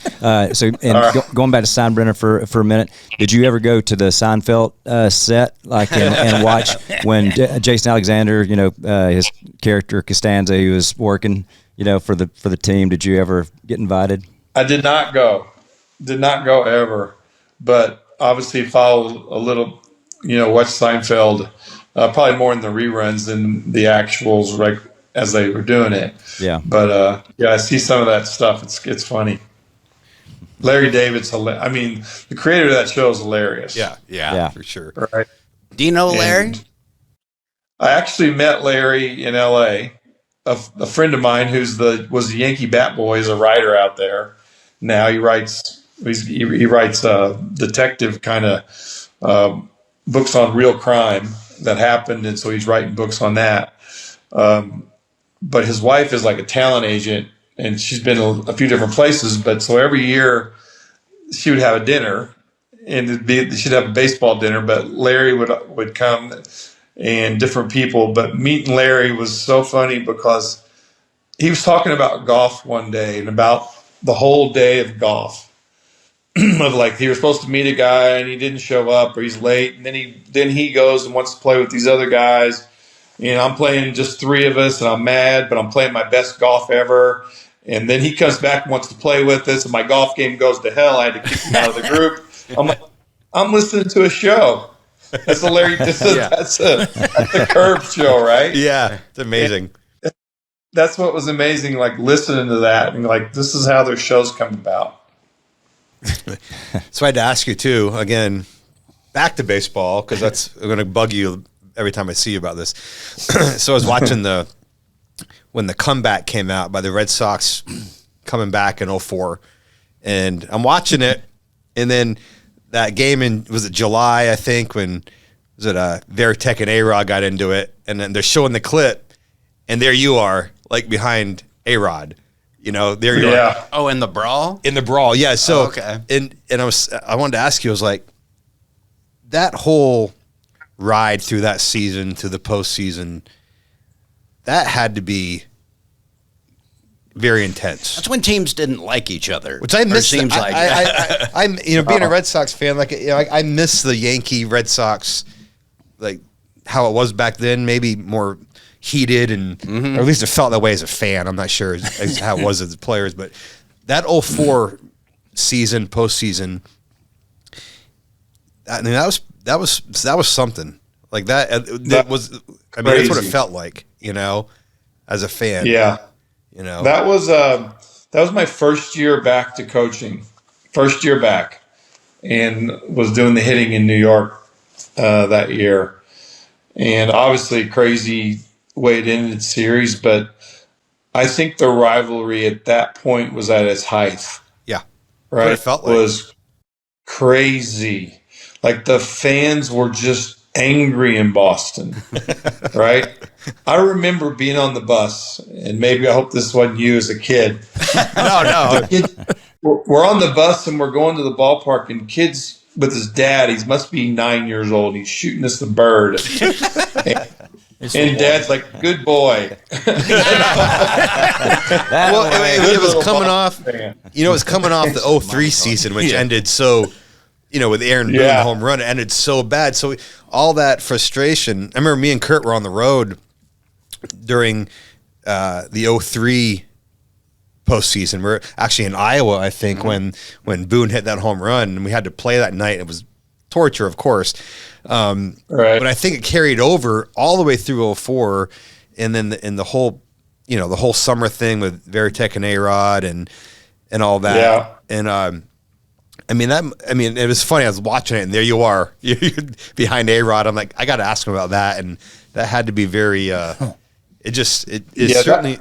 going back to Steinbrenner for a minute, did you ever go to the Seinfeld set and watch when Jason Alexander, his character Costanza, he was working, for the team? Did you ever get invited? I did not go. Did not go ever, but obviously followed a little, watch Seinfeld, probably more in the reruns than the actuals, right, as they were doing it. Yeah. But, I see some of that stuff. It's funny. Larry David's hilarious. I mean, the creator of that show is hilarious. Yeah, for sure. Right. Do you know Larry? And I actually met Larry in L.A. A friend of mine was the Yankee bat boy, is a writer out there. Now he writes detective kind of books on real crime that happened, and so he's writing books on that. But his wife is like a talent agent, and she's been a few different places. But so every year she would have a dinner, and she'd have a baseball dinner. But Larry would come, and different people. But meeting Larry was so funny because he was talking about golf one day and about the whole day of golf. Of like he was supposed to meet a guy and he didn't show up, or he's late, and then he goes and wants to play with these other guys. And I'm playing just three of us, and I'm mad, but I'm playing my best golf ever. And then he comes back and wants to play with us, and my golf game goes to hell. I had to kick him out of the group. I'm like, I'm listening to a show. That's hilarious. That's a curb show, right? Yeah, it's amazing. And that's what was amazing, like listening to that, and like this is how their shows come about. So I had to ask you too, again, back to baseball, because that's going to bug you every time I see you about this. So I was watching when the comeback came out by the Red Sox coming back in 2004, and I'm watching it, and then that game was it July, I think, when was it Veritek and A-Rod got into it, and then they're showing the clip, and there you are, like behind A-Rod. There you are. Oh, in the brawl? In the brawl, yeah. So, okay. And I wanted to ask you, I was like, that whole ride through that season to the postseason, that had to be very intense. That's when teams didn't like each other, which I miss. Seems like I'm being a Red Sox fan, I miss the Yankee Red Sox, like how it was back then. Maybe more heated and or at least it felt that way as a fan. I'm not sure as how it was as players, but that 2004 season, postseason, I mean that was something. Like that was I mean that's what it felt like, as a fan. Yeah. That was my first year back to coaching. First year back, and was doing the hitting in New York that year. And obviously crazy way it ended the series, but I think the rivalry at that point was at its height. Yeah. Right. What it felt like. Was crazy. Like the fans were just angry in Boston. Right? I remember being on the bus, and maybe I hope this wasn't you as a kid. No. We're on the bus and we're going to the ballpark, and kids with his dad, he must be 9 years old. He's shooting us the bird. And Dad's like, good boy. Well, it was coming off, it was coming off the 2003 season, which ended so, with Aaron Boone, the home run, it ended so bad. So all that frustration, I remember me and Kurt were on the road during the 2003 postseason. We're actually in Iowa, I think, when Boone hit that home run, and we had to play that night. It was torture, of course. Right. But I think it carried over all the way through 2004, and then in the whole, the whole summer thing with Veritek and A-Rod and all that. Yeah. And it was funny. I was watching it, and there you are, you're behind A-Rod. I'm like, I got to ask him about that, and that had to be very. It certainly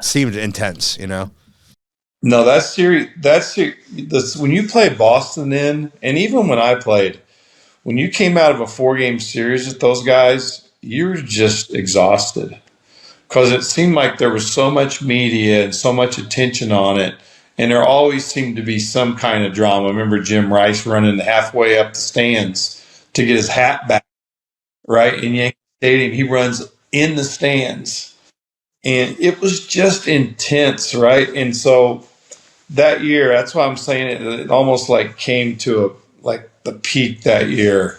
seemed intense, No, that's serious. When you play Boston, and even when I played. When you came out of a 4-game series with those guys, you were just exhausted because it seemed like there was so much media and so much attention on it, and there always seemed to be some kind of drama. I remember Jim Rice running halfway up the stands to get his hat back, right? In Yankee Stadium, he runs in the stands, and it was just intense, right? And so that year, that's why I'm saying it almost like came to the peak that year.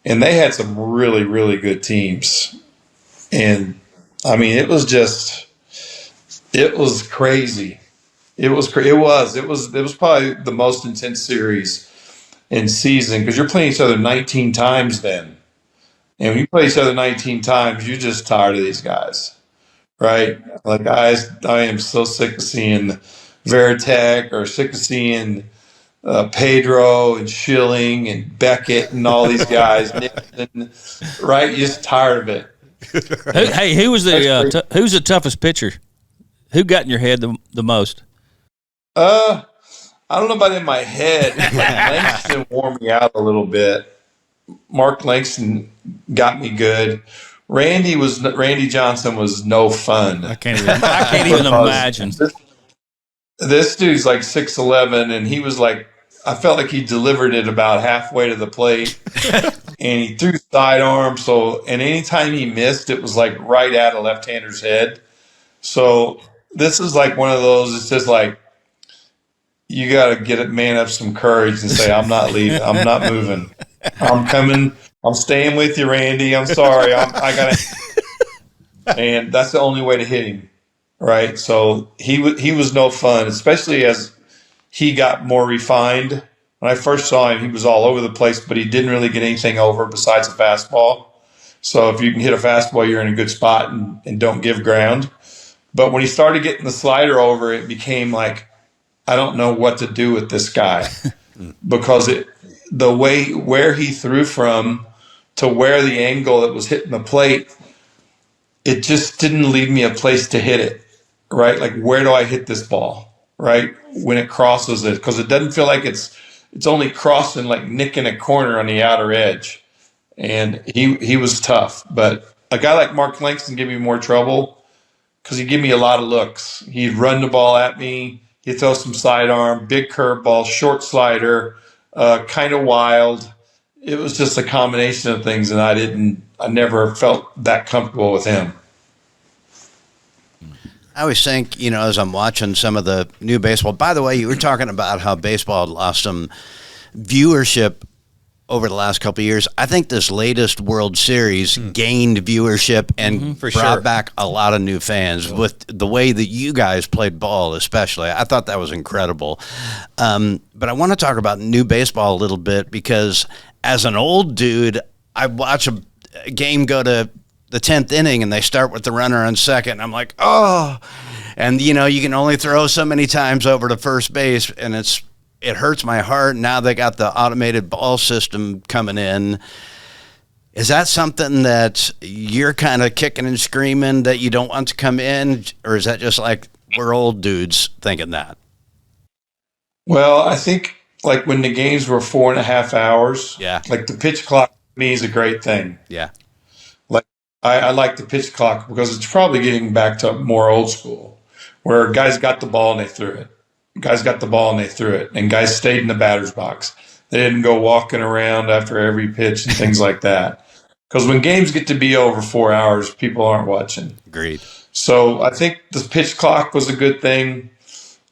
And they had some really, really good teams. And I mean, it was crazy. It was probably the most intense series in season, because you're playing each other 19 times then. And when you play each other 19 times, you're just tired of these guys, right? Like, I am so sick of seeing Veritek, or sick of seeing Pedro and Schilling and Beckett and all these guys, Nixon, right? You're just tired of it. Hey, who's the toughest pitcher? Who got in your head the most? I don't know about in my head. Langston wore me out a little bit. Mark Langston got me good. Randy Johnson was no fun. I can't even imagine. This dude's like 6'11", and he was like, I felt like he delivered it about halfway to the plate, and he threw sidearm. And anytime he missed, it was like right at a left-hander's head. So this is like one of those. It's just like, you got to man up some courage and say, I'm not leaving. I'm not moving. I'm coming. I'm staying with you, Randy. I'm sorry. I got to. And that's the only way to hit him. Right. So he was no fun, especially as he got more refined. When I first saw him, he was all over the place, but he didn't really get anything over besides a fastball. So if you can hit a fastball, you're in a good spot and don't give ground. But when he started getting the slider over, it became like, I don't know what to do with this guy, because the way where he threw from to where the angle that was hitting the plate, it just didn't leave me a place to hit it. Right? Like, where do I hit this ball? Right? When it crosses it, because it doesn't feel like it's only crossing, like nicking a corner on the outer edge. And he was tough. But a guy like Mark Langston gave me more trouble because he'd give me a lot of looks. He'd run the ball at me. He'd throw some sidearm, big curveball, short slider, kind of wild. It was just a combination of things, and I never felt that comfortable with him. I always think, as I'm watching some of the new baseball, by the way, you were talking about how baseball had lost some viewership over the last couple of years. I think this latest World Series gained viewership and brought back a lot of new fans with the way that you guys played ball, especially. I thought that was incredible. But I want to talk about new baseball a little bit, because as an old dude, I watch a game go to the 10th inning and they start with the runner on second. And I'm like, oh, and you can only throw so many times over to first base, and it hurts my heart. Now they got the automated ball system coming in. Is that something that you're kind of kicking and screaming that you don't want to come in, or is that just like we're old dudes thinking that? Well, I think like when the games were 4.5 hours, like the pitch clock to me is a great thing. Yeah. I like the pitch clock because it's probably getting back to more old school, where guys got the ball and they threw it. Guys got the ball and they threw it, and guys stayed in the batter's box. They didn't go walking around after every pitch and things like that. Because when games get to be over 4 hours, people aren't watching. Agreed. So I think the pitch clock was a good thing.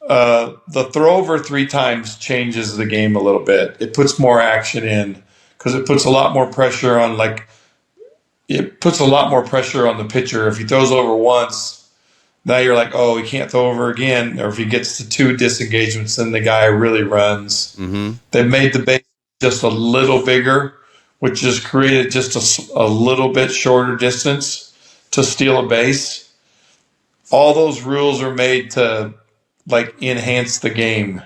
The throw over 3 times changes the game a little bit. It puts more action in, because it puts a lot more pressure on the pitcher. If he throws over once, now you're like, oh, he can't throw over again. Or if he gets to 2 disengagements, then the guy really runs. Mm-hmm. They've made the base just a little bigger, which just created just a little bit shorter distance to steal a base. All those rules are made to enhance the game.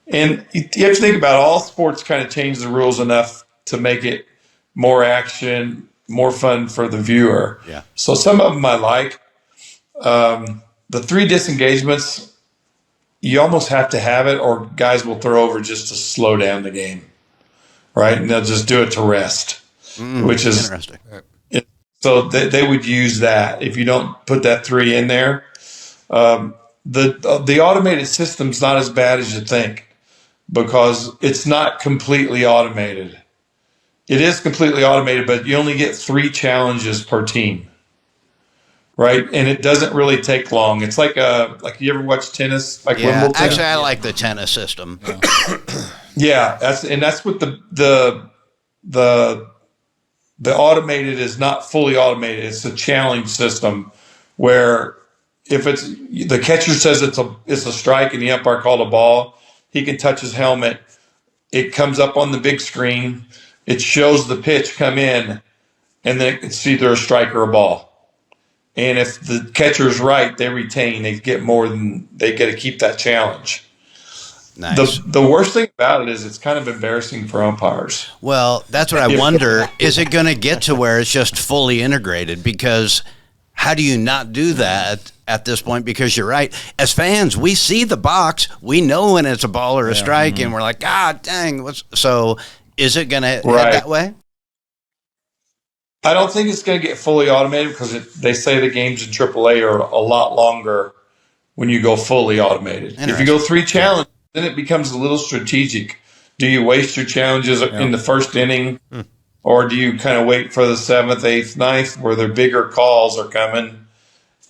And you have to think about it, all sports kind of change the rules enough to make it more action, more fun for the viewer. Yeah. So some of them I like. The 3 disengagements, you almost have to have it, or guys will throw over just to slow down the game, right? And they'll just do it to rest, which is interesting. So they would use that. If you don't put that 3 in there, the automated system's not as bad as you think, because it's not completely automated. It is completely automated, but you only get 3 challenges per team, right? And it doesn't really take long. It's like you ever watch tennis, like Wimbledon? Actually, I like the tennis system. Yeah, that's what the automated is not fully automated. It's a challenge system where if it's the catcher says it's a strike and the umpire called a ball, he can touch his helmet. It comes up on the big screen. It shows the pitch come in, and then it's either a strike or a ball. And if the catcher's right, they retain. They get more than they get to keep that challenge. Nice. The worst thing about it is it's kind of embarrassing for umpires. Well, that's what I wonder. Is it going to get to where it's just fully integrated? Because how do you not do that at this point? Because you're right. As fans, we see the box. We know when it's a ball or a strike, and we're like, God dang. So is it going to head that way? I don't think it's going to get fully automated because they say the games in AAA are a lot longer when you go fully automated. If you go 3 challenges, then it becomes a little strategic. Do you waste your challenges in the first inning, or do you kind of wait for the 7th, 8th, 9th where their bigger calls are coming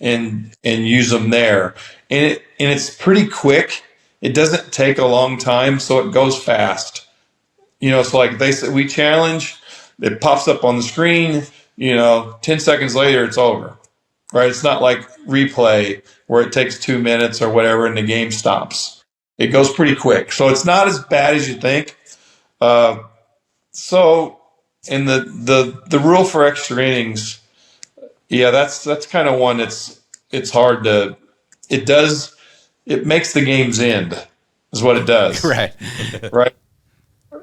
and use them there? And it's pretty quick. It doesn't take a long time, so it goes fast. So like they say, we challenge, it pops up on the screen, 10 seconds later, it's over, right? It's not like replay where it takes 2 minutes or whatever and the game stops. It goes pretty quick. So it's not as bad as you think. And the rule for extra innings, that's kind of one it's hard to, it makes the games end is what it does. Right. Right.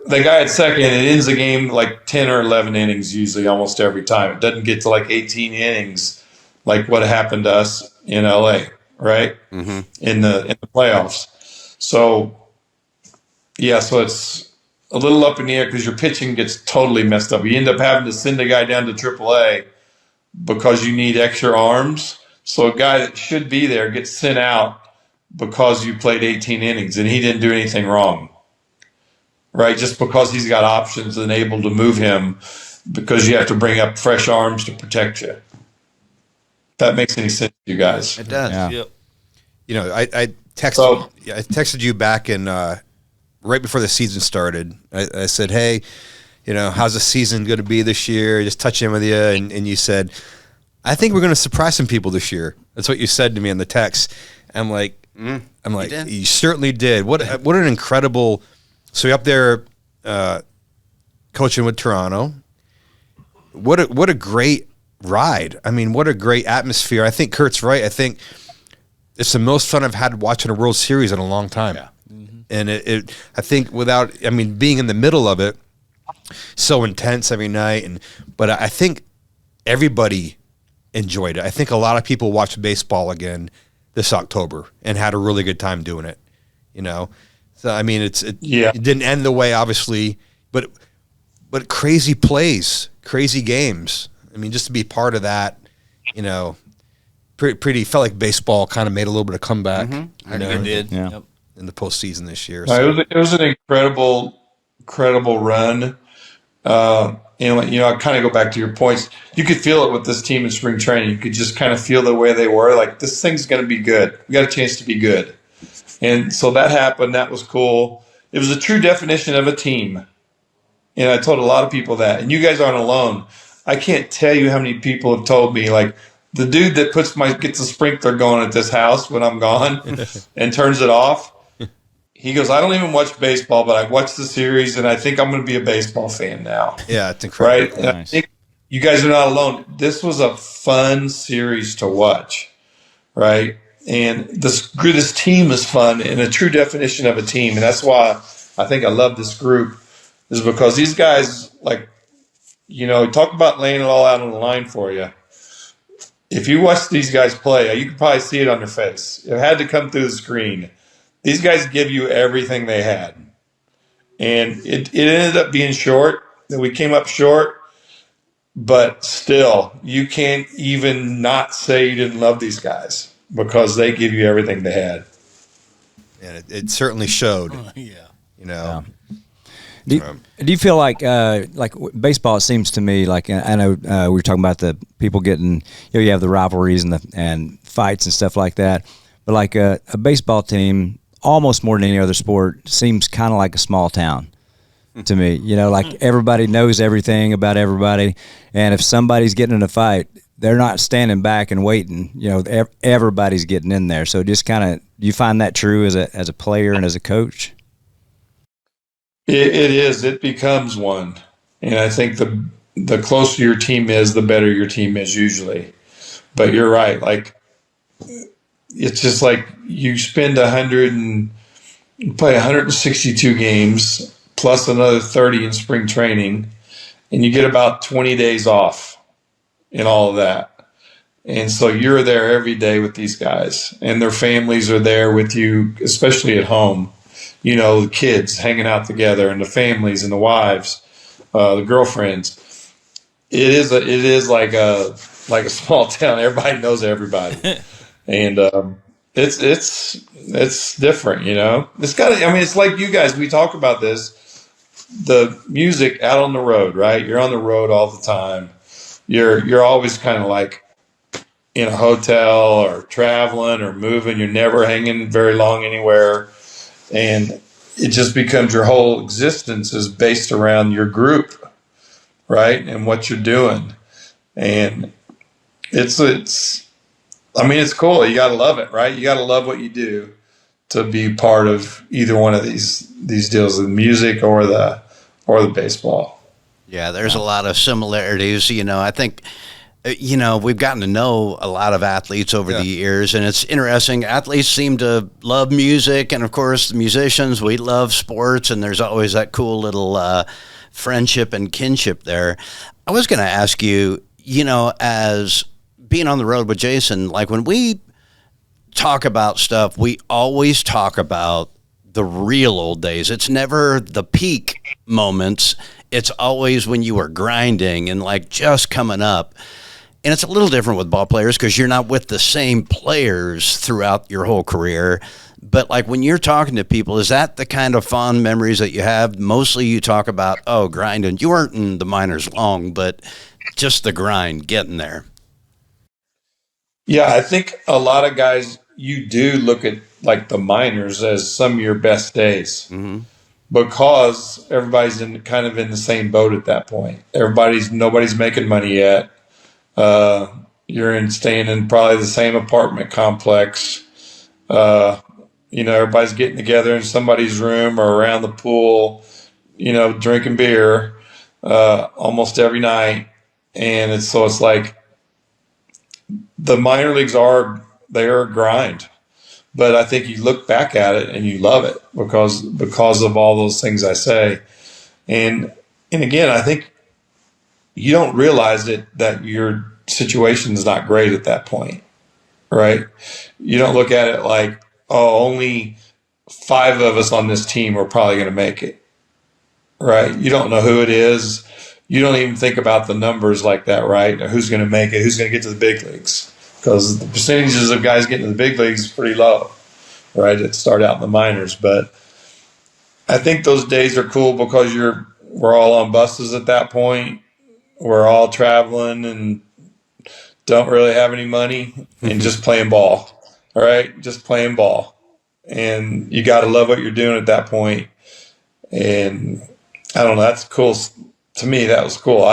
The guy at second, it ends the game like 10 or 11 innings usually almost every time. It doesn't get to like 18 innings like what happened to us in LA, right? Mm-hmm. In the playoffs. So it's a little up in the air because your pitching gets totally messed up. You end up having to send a guy down to AAA because you need extra arms. So a guy that should be there gets sent out because you played 18 innings and he didn't do anything wrong. Right, just because he's got options and able to move him, because you have to bring up fresh arms to protect you. If that makes any sense to you guys? It does. Yeah. Yep. I texted you back in right before the season started. I said, hey, how's the season going to be this year? Just touch in with you, and you said, I think we're going to surprise some people this year. That's what you said to me in the text. I'm like, you certainly did. What an incredible. So you're up there coaching with Toronto. What a great ride. I mean, what a great atmosphere. I think Kurt's right. I think it's the most fun I've had watching a World Series in a long time. Yeah. Mm-hmm. And I think being in the middle of it, so intense every night. But I think everybody enjoyed it. I think a lot of people watched baseball again this October and had a really good time doing it, So it didn't end the way, obviously, but crazy plays, crazy games. I mean, just to be part of that, pretty felt like baseball kind of made a little bit of comeback. Mm-hmm. It did, in the postseason this year. So. It was an incredible run. I kind of go back to your points. You could feel it with this team in spring training. You could just kind of feel the way they were. Like, this thing's going to be good. We got a chance to be good. And so that happened. That was cool. It was a true definition of a team. And I told a lot of people that. And you guys aren't alone. I can't tell you how many people have told me, like, the dude that gets a sprinkler going at this house when I'm gone and turns it off, he goes, I don't even watch baseball, but I watched the series, and I think I'm going to be a baseball fan now. Yeah, it's incredible. Right? Nice. I think you guys are not alone. This was a fun series to watch, right? And this team is fun and a true definition of a team. And that's why I think I love this group, is because these guys, talk about laying it all out on the line for you. If you watch these guys play, you can probably see it on their face. It had to come through the screen. These guys give you everything they had. And it ended up being short. We came up short. But still, you can't even not say you didn't love these guys, because they give you everything they had. And it certainly showed. Do you feel like baseball? It seems to me like I know we were talking about the people getting, you have the rivalries and fights and stuff like that, but like a baseball team, almost more than any other sport, seems kind of like a small town to me. Like everybody knows everything about everybody, and if somebody's getting in a fight, they're not standing back and waiting. Everybody's getting in there. So just kind of, do you find that true as a player and as a coach? It is. It becomes one. And I think the closer your team is, the better your team is usually. But you're right. Like, it's just like you spend play 162 games plus another 30 in spring training, and you get about 20 days off in all of that. And so you're there every day with these guys, and their families are there with you, especially at home. The kids hanging out together, and the families and the wives, the girlfriends. It is like a small town. Everybody knows everybody, and it's different. It's it's like you guys. We talk about this. The music out on the road, right? You're on the road all the time. You're always kind of like in a hotel or traveling or moving. You're never hanging very long anywhere. And it just becomes your whole existence is based around your group, right? And what you're doing. And it's cool. You got to love it, right? You got to love what you do to be part of either one of these deals, the music or the baseball. Yeah, there's a lot of similarities. I think, we've gotten to know a lot of athletes over the years, and it's interesting. Athletes seem to love music, and of course, the musicians, we love sports, and there's always that cool little friendship and kinship there. I was going to ask you, as being on the road with Jason, like when we talk about stuff, we always talk about the real old days. It's never the peak moments. It's always when you were grinding and like just coming up. And it's a little different with ball players because you're not with the same players throughout your whole career. But like when you're talking to people, is that the kind of fond memories that you have? Mostly you talk about, grinding. You weren't in the minors long, but just the grind, getting there. Yeah, I think a lot of guys, you do look at like the minors as some of your best days because everybody's in the same boat at that point. Nobody's making money yet. You're staying in probably the same apartment complex. Everybody's getting together in somebody's room or around the pool, drinking beer, almost every night. And it's like the minor leagues are a grind, but I think you look back at it and you love it because of all those things I say. And again, I think you don't realize that your situation is not great at that point, right? You don't look at it like, only 5 of us on this team are probably going to make it, right? You don't know who it is. You don't even think about the numbers like that, right? Or who's going to make it, who's going to get to the big leagues, because the percentages of guys getting to the big leagues is pretty low, right? It started out in the minors. But I think those days are cool because we're all on buses at that point. We're all traveling and don't really have any money and just playing ball. All right, just playing ball. And you got to love what you're doing at that point. And I don't know, that's cool. To me, that was cool.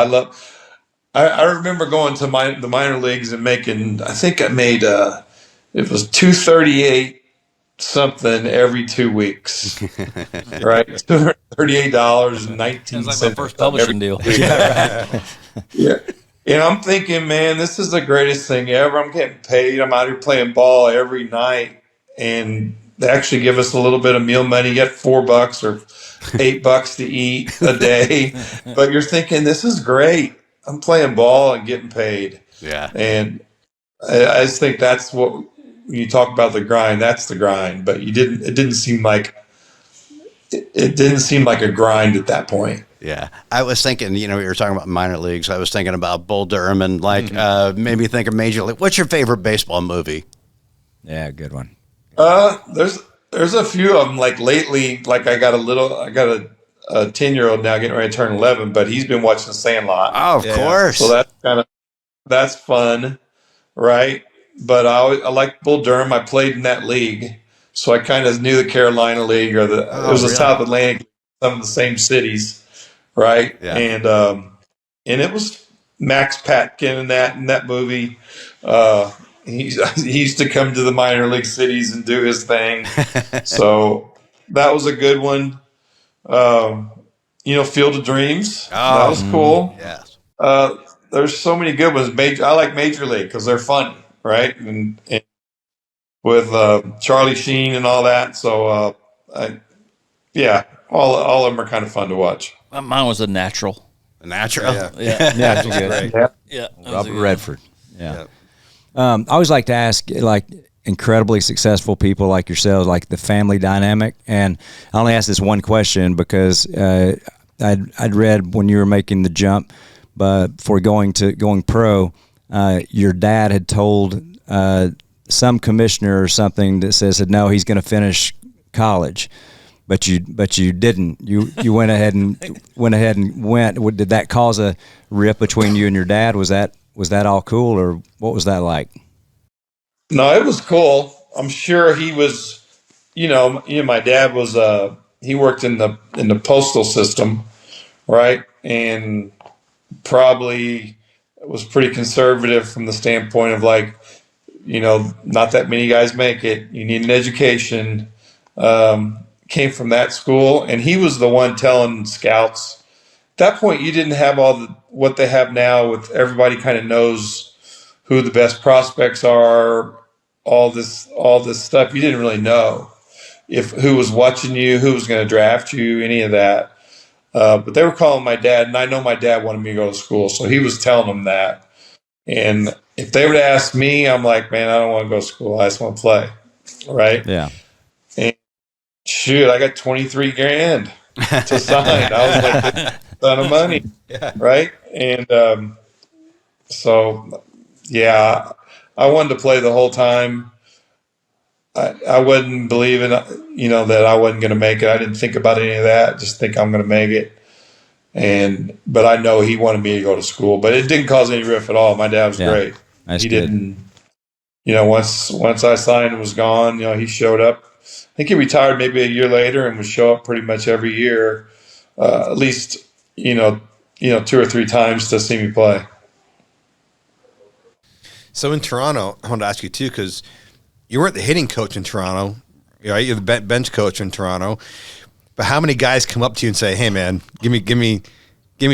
I remember going to the minor leagues and making, I think I made, it was $238 something every 2 weeks, right? $238.19. Sounds like my first publishing deal. Yeah. And I'm thinking, man, this is the greatest thing ever. I'm getting paid. I'm out here playing ball every night. And they actually give us a little bit of meal money. You get $4 or $8 to eat a day. But you're thinking, this is great. I'm playing ball and getting paid. Yeah. And I just think that's what, when you talk about the grind, that's the grind. But it didn't seem like a grind at that point. Yeah. I was thinking, we were talking about minor leagues. I was thinking about Bull Durham and made me think of Major League. What's your favorite baseball movie? Yeah, good one. There's a few of them. Like lately, like I got a 10-year-old now getting ready to turn 11, but he's been watching The Sandlot. Oh, of course. So that's fun, right? But I like Bull Durham. I played in that league, so I kind of knew the Carolina League or it was the South Atlantic, some of the same cities, right? Yeah. And it was Max Patkin in that movie. He used to come to the minor league cities and do his thing. So that was a good one. Field of Dreams. That was cool. Yes. There's so many good ones. I like Major League because they're funny, right? And with Charlie Sheen and all that. So, all of them are kind of fun to watch. Mine was The Natural. The Natural? Yeah. Yeah, that's good. Yeah. Robert Redford. Yeah. I always like to ask, like, incredibly successful people like yourselves, like the family dynamic. And I only asked this one question because I'd read when you were making the jump, but before going pro, your dad had told some commissioner or something that said no, he's going to finish college, but you didn't. You went ahead and went. Did that cause a rip between you and your dad? Was that all cool, or what was that like? No, it was cool. I'm sure he was. My dad was. He worked in the postal system, right, and probably was pretty conservative from the standpoint of like, not that many guys make it. You need an education. Came from that school, and he was the one telling scouts. At that point, you didn't have what they have now with everybody kind of knows who the best prospects are, all this stuff. You didn't really know who was watching you, who was going to draft you, any of that. But they were calling my dad, and I know my dad wanted me to go to school, so he was telling them that. And if they would ask me, I'm like, man, I don't want to go to school. I just want to play, right? Yeah. And shoot, I got $23,000 to sign. I was like, a ton of money, right? And so, yeah, I wanted to play the whole time. I wasn't believing, that I wasn't going to make it. I didn't think about any of that. Just think I'm going to make it. But I know he wanted me to go to school, but it didn't cause any rift at all. My dad was great. That's he good. didn't, once I signed and was gone, he showed up. I think he retired maybe a year later and would show up pretty much every year, at least, 2 or 3 times to see me play. So in Toronto, I wanted to ask you too, because you weren't the hitting coach in Toronto, right? You're the bench coach in Toronto. But how many guys come up to you and say, "Hey, man, give me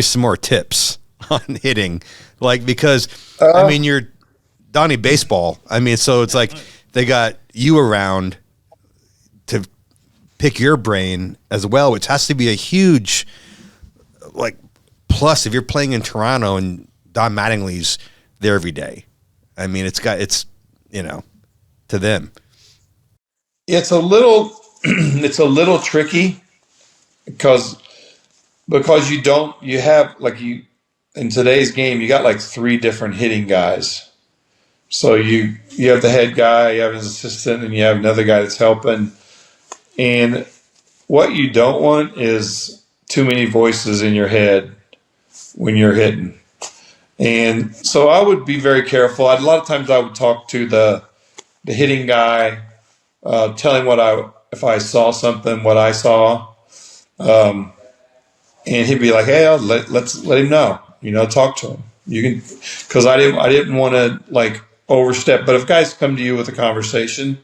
some more tips on hitting"? Like, because you're Donnie Baseball. So it's like they got you around to pick your brain as well, which has to be a huge plus if you're playing in Toronto and Don Mattingly's there every day. It's to them. It's a little tricky because you have in today's game, you got 3 different hitting guys. So you have the head guy, you have his assistant, and you have another guy that's helping. And what you don't want is too many voices in your head when you're hitting. And so I would be very careful. A lot of times I would talk to the hitting guy, tell him if I saw something, what I saw. And he'd be like, "Hey, let's let him know, talk to him. You can," because I didn't want to overstep. But if guys come to you with a conversation,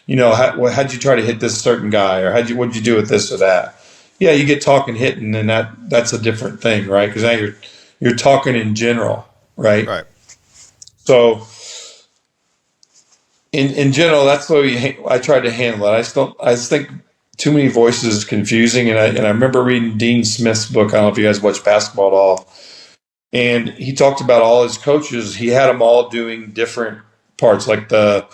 how'd you try to hit this certain guy, or what'd you do with this or that? Yeah, you get talking hitting, and that's a different thing, right? Because now you're talking in general, right? Right. So in general, that's the way I tried to handle it. I just think too many voices is confusing. And I remember reading Dean Smith's book. I don't know if you guys watch basketball at all. And he talked about all his coaches. He had them all doing different parts. Like the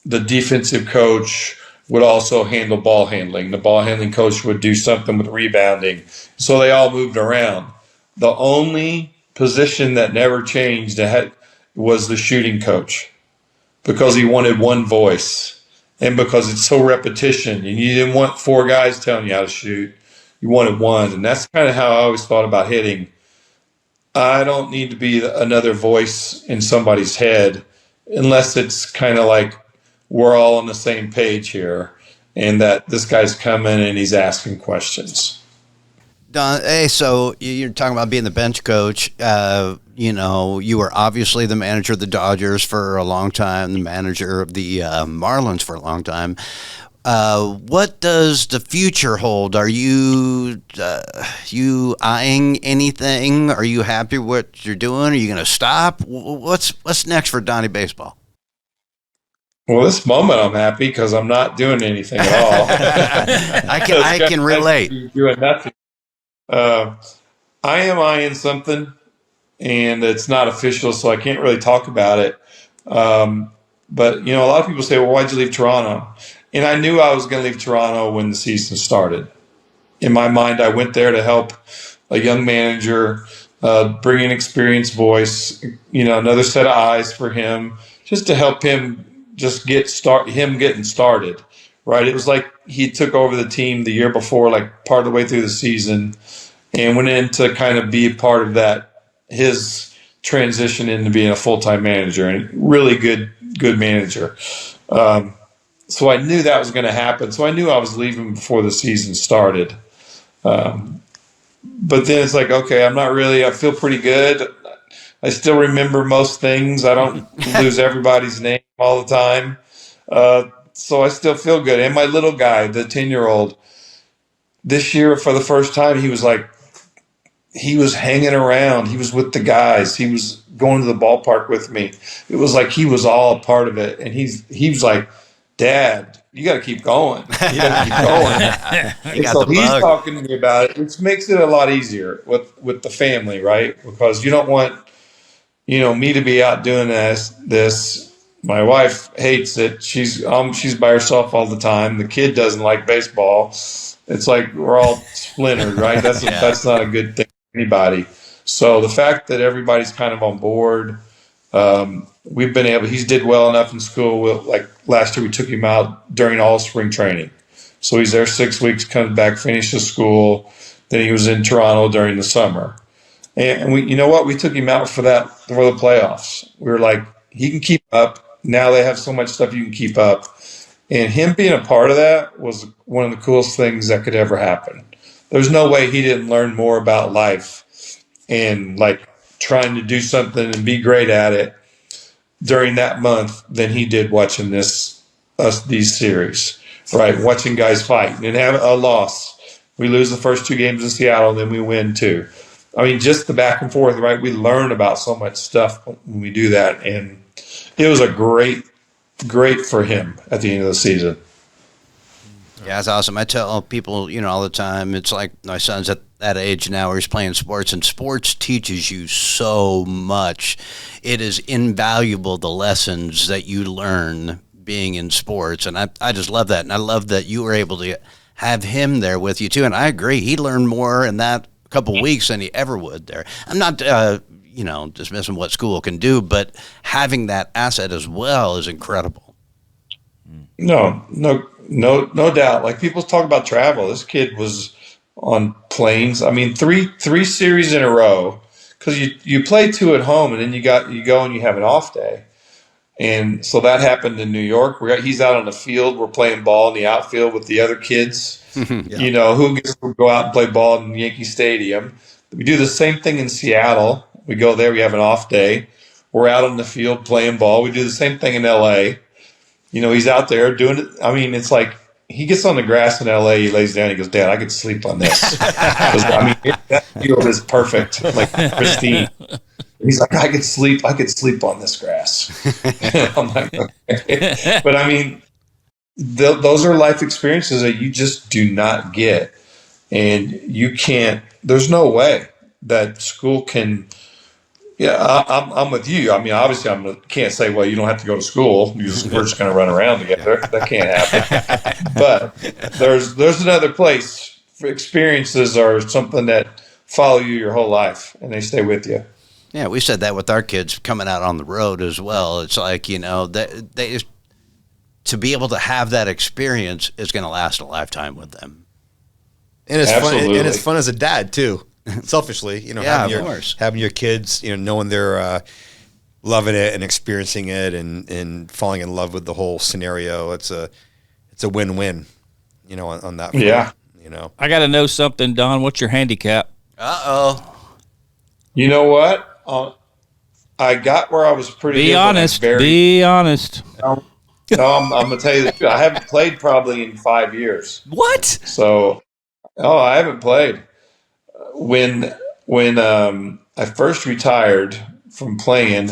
defensive coach would also handle ball handling. The ball handling coach would do something with rebounding. So they all moved around. The only position that never changed was the shooting coach, because he wanted one voice. And because it's so repetition, and you didn't want 4 guys telling you how to shoot, you wanted one. And that's kind of how I always thought about hitting. I don't need to be another voice in somebody's head unless it's kind of like we're all on the same page here and that this guy's coming and he's asking questions. Don, hey, so you're talking about being the bench coach. You were obviously the manager of the Dodgers for a long time, the manager of the Marlins for a long time. What does the future hold? Are you eyeing anything? Are you happy with what you're doing? Are you going to stop? What's next for Donnie Baseball? Well, this moment I'm happy because I'm not doing anything at all. I can relate. Doing nothing. I am eyeing something, and it's not official, so I can't really talk about it. But, a lot of people say, well, why'd you leave Toronto? And I knew I was going to leave Toronto when the season started. In my mind, I went there to help a young manager, bring an experienced voice, another set of eyes for him, just to help him getting started, right? It was like he took over the team the year before, like part of the way through the season, and went in to kind of be a part of that, his transition into being a full-time manager, and really good manager. So I knew that was going to happen. So I knew I was leaving before the season started. But then it's like, okay, I feel pretty good. I still remember most things. I don't lose everybody's name all the time. So I still feel good. And my little guy, the 10-year-old, this year for the first time, he was hanging around. He was with the guys. He was going to the ballpark with me. It was like he was all a part of it. And he was like, Dad, you got to keep going. You got to keep going. So he's talking to me about it, which makes it a lot easier with the family, right? Because you don't want me to be out doing this. My wife hates it. She's by herself all the time. The kid doesn't like baseball. It's like we're all splintered, right? That's not a good thing for anybody. So the fact that everybody's kind of on board, he's did well enough in school. Like last year, we took him out during all spring training. So he's there 6 weeks, comes back, finishes school. Then he was in Toronto during the summer. And we took him out for the playoffs. We were like, he can keep up. Now they have so much stuff you can keep up. And him being a part of that was one of the coolest things that could ever happen. There's no way he didn't learn more about life and like trying to do something and be great at it during that month than he did watching these series, right? Watching guys fight and have a loss. We lose the first 2 games in Seattle, then we win 2. I mean, just the back and forth, right? We learn about so much stuff when we do that. And it was a great for him at the end of the season. Yeah, it's awesome. I tell people, all the time, it's like my son's at that age now where he's playing sports, and sports teaches you so much. It is invaluable, the lessons that you learn being in sports. And I just love that. And I love that you were able to have him there with you, too. And I agree. He learned more in that couple weeks than he ever would there. I'm not, dismissing what school can do, but having that asset as well is incredible. No doubt. Like people talk about travel. This kid was on planes. I mean, three series in a row, because you play 2 at home and then you go and you have an off day. And so that happened in New York. He's out on the field. We're playing ball in the outfield with the other kids. Yeah. Who gets to go out and play ball in Yankee Stadium. We do the same thing in Seattle. We go there. We have an off day. We're out on the field playing ball. We do the same thing in L.A. He's out there doing it. I mean, it's like he gets on the grass in L.A. He lays down. He goes, Dad, I could sleep on this. That field is perfect, like pristine. He's like, I could sleep on this grass. I'm like, okay. But I mean, those are life experiences that you just do not get. And you can't, there's no way that school can, I'm with you. I mean, obviously can't say, well, you don't have to go to school. We're just going to run around together. That can't happen. But there's another place. Experiences are something that follow you your whole life, and they stay with you. Yeah, we said that with our kids coming out on the road as well. It's like, to be able to have that experience is going to last a lifetime with them. And it's Absolutely. fun. And it's fun as a dad too. Selfishly, Yeah, of course. having your kids, knowing they're loving it and experiencing it and falling in love with the whole scenario. It's a win-win, on that front, Yeah. I got to know something, Don. What's your handicap? You know what? I got where I was pretty Be good. honest. Very, Be honest. No, I'm going to tell you the truth. I haven't played probably in 5 years. What? So, I haven't played. When I first retired from playing,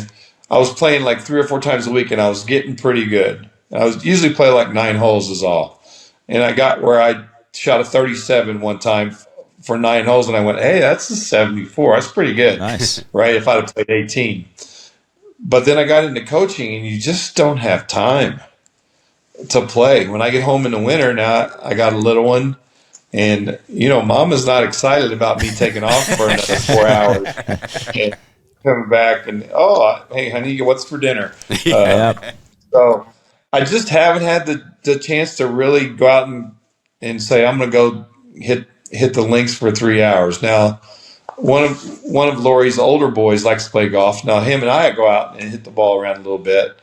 I was playing like 3 or 4 times a week, and I was getting pretty good. I was usually play like 9 holes is all. And I got where I shot a 37 one time for 9 holes, and I went, hey, that's a 74. That's pretty good. Nice. Right, if I'd have played 18. But then I got into coaching, and you just don't have time to play. When I get home in the winter, now I got a little one, and, Mama's not excited about me taking off for another 4 hours and coming back and, hey, honey, what's for dinner? So I just haven't had the chance to really go out and say, I'm going to go hit the links for 3 hours. Now, one of Lori's older boys likes to play golf. Now, him and I go out and hit the ball around a little bit,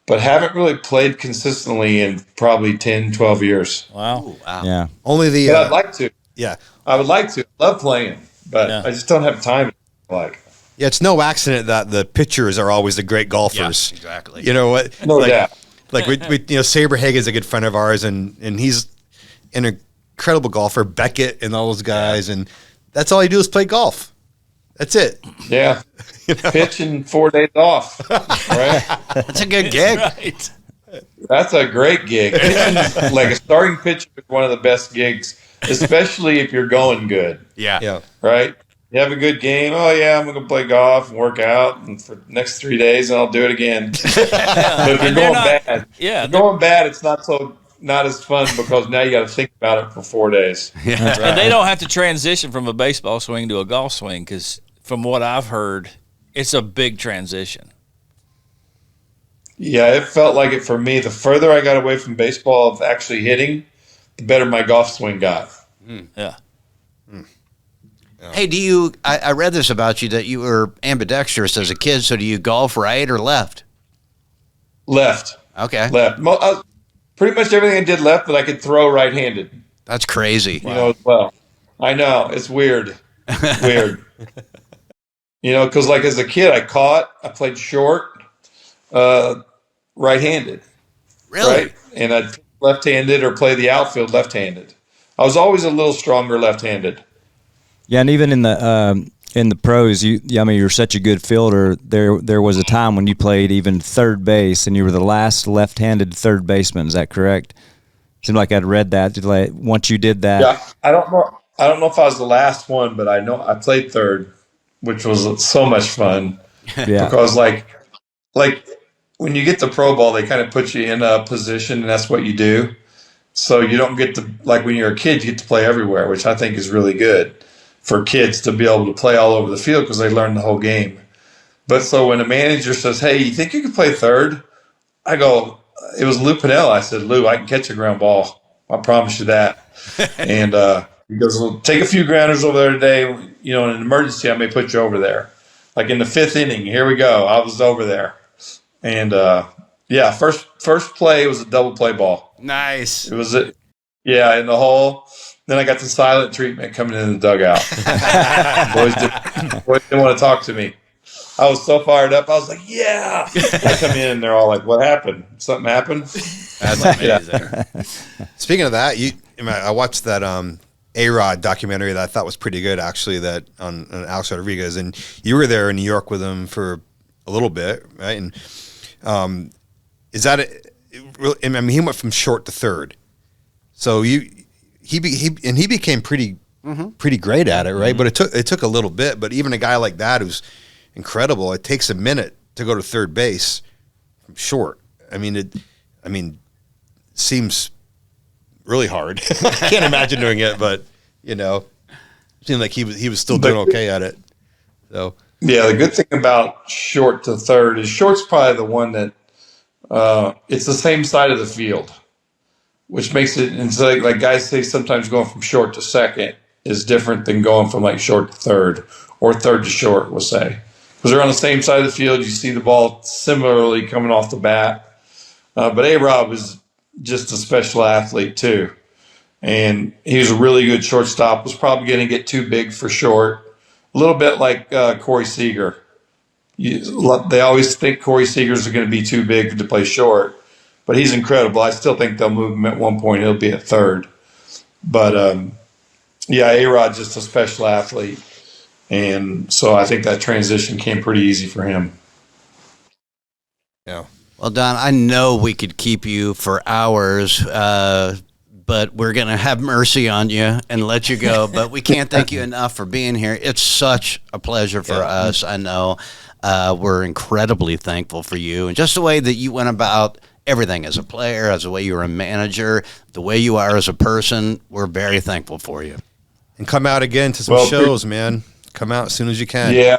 but haven't really played consistently in probably 10, 12 years. Wow. Ooh, wow. Yeah. Only the. But I'd like to. Yeah. I would like to. Love playing, but Yeah. I just don't have time. Yeah, it's no accident that the pitchers are always the great golfers. Yeah, exactly. You know what? No doubt. Like we Saberhagen's a good friend of ours, and he's an incredible golfer. Beckett and all those guys, and that's all you do is play golf. That's it. Yeah. Pitching 4 days off. Right? That's a good gig. Right. That's a great gig. Like a starting pitcher is one of the best gigs, especially if you're going good. Yeah. Right? You have a good game. Oh, yeah, I'm going to play golf and work out and for the next 3 days, and I'll do it again. But if you're going bad, it's not as fun because now you got to think about it for 4 days. And they don't have to transition from a baseball swing to a golf swing because, from what I've heard, it's a big transition. Yeah, it felt like it for me. The further I got away from baseball of actually hitting, the better my golf swing got. Yeah. Hey, I read this about you that you were ambidextrous as a kid, so do you golf right or left? Left. Okay. Left. Pretty much everything I did left, but I could throw right-handed. That's crazy. As well. I know. It's weird. Weird. Because like as a kid, I played short, right-handed. Really? Right? And I'd left-handed or play the outfield left-handed. I was always a little stronger left-handed. Yeah, and even in the pros, you're such a good fielder. There was a time when you played even third base, and you were the last left-handed third baseman. Is that correct? Seemed like I'd read that. Like once you did that, Yeah, I don't know if I was the last one, but I know I played third, which was so much fun. Yeah. Because like when you get the pro ball, they kind of put you in a position, and that's what you do. So you don't get to, like when you're a kid, you get to play everywhere, which I think is really good for kids to be able to play all over the field because they learn the whole game. But so when a manager says, hey, you think you can play third? I go, it was Lou Pennell. I said, Lou, I can catch a ground ball. I promise you that. And he goes, well, take a few grounders over there today. In an emergency, I may put you over there. Like in the 5th inning, here we go. I was over there. And, first play was a double play ball. Nice. It was in the hole. Then I got the silent treatment coming in the dugout. boys didn't want to talk to me. I was so fired up. I was like, yeah. I come in and they're all like, what happened? Something happened? That's amazing. Speaking of that, I watched that A-Rod documentary that I thought was pretty good, actually, that on Alex Rodriguez, and you were there in New York with him for a little bit, right? And is that he went from short to third, so he became pretty great at it, right? But it took a little bit. But even a guy like that who's incredible, it takes a minute to go to third base from short. Seems really hard. I can't imagine doing it, but it seemed like he was still doing okay at it. So yeah, the good thing about short to third is short's probably the one that it's the same side of the field, which makes it, it's like guys say sometimes going from short to second is different than going from like short to third or third to short, we'll say. Because they're on the same side of the field. You see the ball similarly coming off the bat. But A-Rob is just a special athlete too. And he was a really good shortstop, was probably going to get too big for short. A little bit like Corey Seager. They always think Corey Seager's are going to be too big to play short, but he's incredible. I still think they'll move him at one point. He'll be at third. But, A-Rod's just a special athlete. And so I think that transition came pretty easy for him. Yeah. Well, Don, I know we could keep you for hours, but we're going to have mercy on you and let you go. But we can't thank you enough for being here. It's such a pleasure for us. I know we're incredibly thankful for you and just the way that you went about everything as a player, as the way you were a manager, the way you are as a person. We're very thankful for you. And come out again to some shows, man. Come out as soon as you can. Yeah.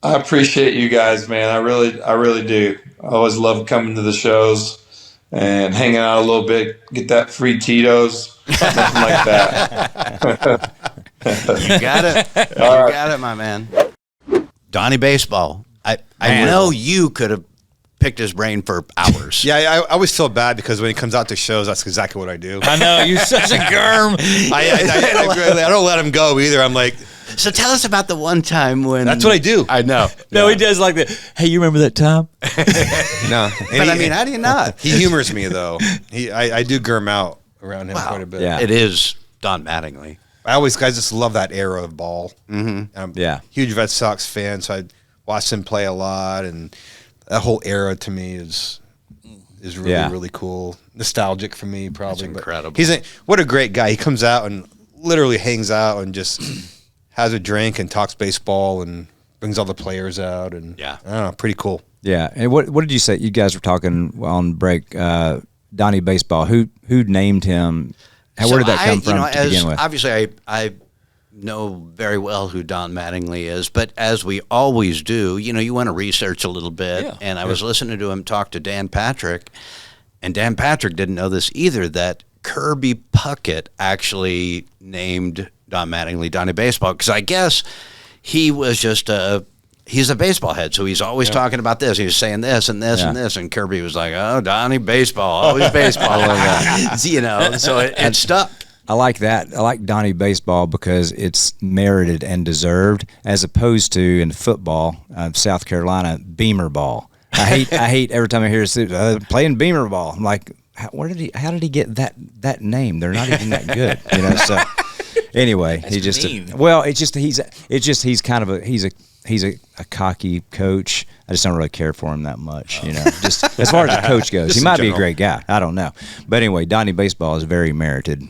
I appreciate you guys, man. I really do. I always love coming to the shows and hanging out a little bit, get that free Tito's, something like that. You got it. You got it, my man. Donnie Baseball. I know you could have picked his brain for hours. Yeah, I always feel bad because when he comes out to shows, that's exactly what I do. I know, you're such a germ. I don't let him go either. I'm like, so tell us about the one time when... That's what I do. I know. No, he does like that. Hey, you remember that time? No. But I mean, how do you not? He humors me, though. I do germ out around him quite a bit. Yeah. It is Don Mattingly. I just love that era of ball. Mm-hmm. I'm huge Red Sox fan, so I watched him play a lot, and that whole era to me is really, really cool. Nostalgic for me, probably. That's incredible. What a great guy. He comes out and literally hangs out and just has a drink and talks baseball and brings all the players out. And I don't know, pretty cool. Yeah. And what did you say? You guys were talking on break, Donnie Baseball. Who named him? Where did that come from to begin with? Obviously, I know very well who Don Mattingly is, but as we always do, you want to research a little bit. And I was listening to him talk to Dan Patrick, and Dan Patrick didn't know this either, that Kirby Puckett actually named Don Mattingly Donnie Baseball, because I guess he was just he's a baseball head, so he's always talking about this. He was saying this and this and this, and Kirby was like, "Oh, Donnie Baseball, always baseball." So it stuck. I like that. I like Donnie Baseball because it's merited and deserved, as opposed to in football, South Carolina, Beamer ball. I hate every time I hear playing Beamer ball. I'm like, how did he get that name? They're not even that good, So anyway, he's kind of he's a cocky coach. I just don't really care for him that much, Just as far as the coach goes, he might be a great guy. I don't know, but anyway, Donnie Baseball is very merited.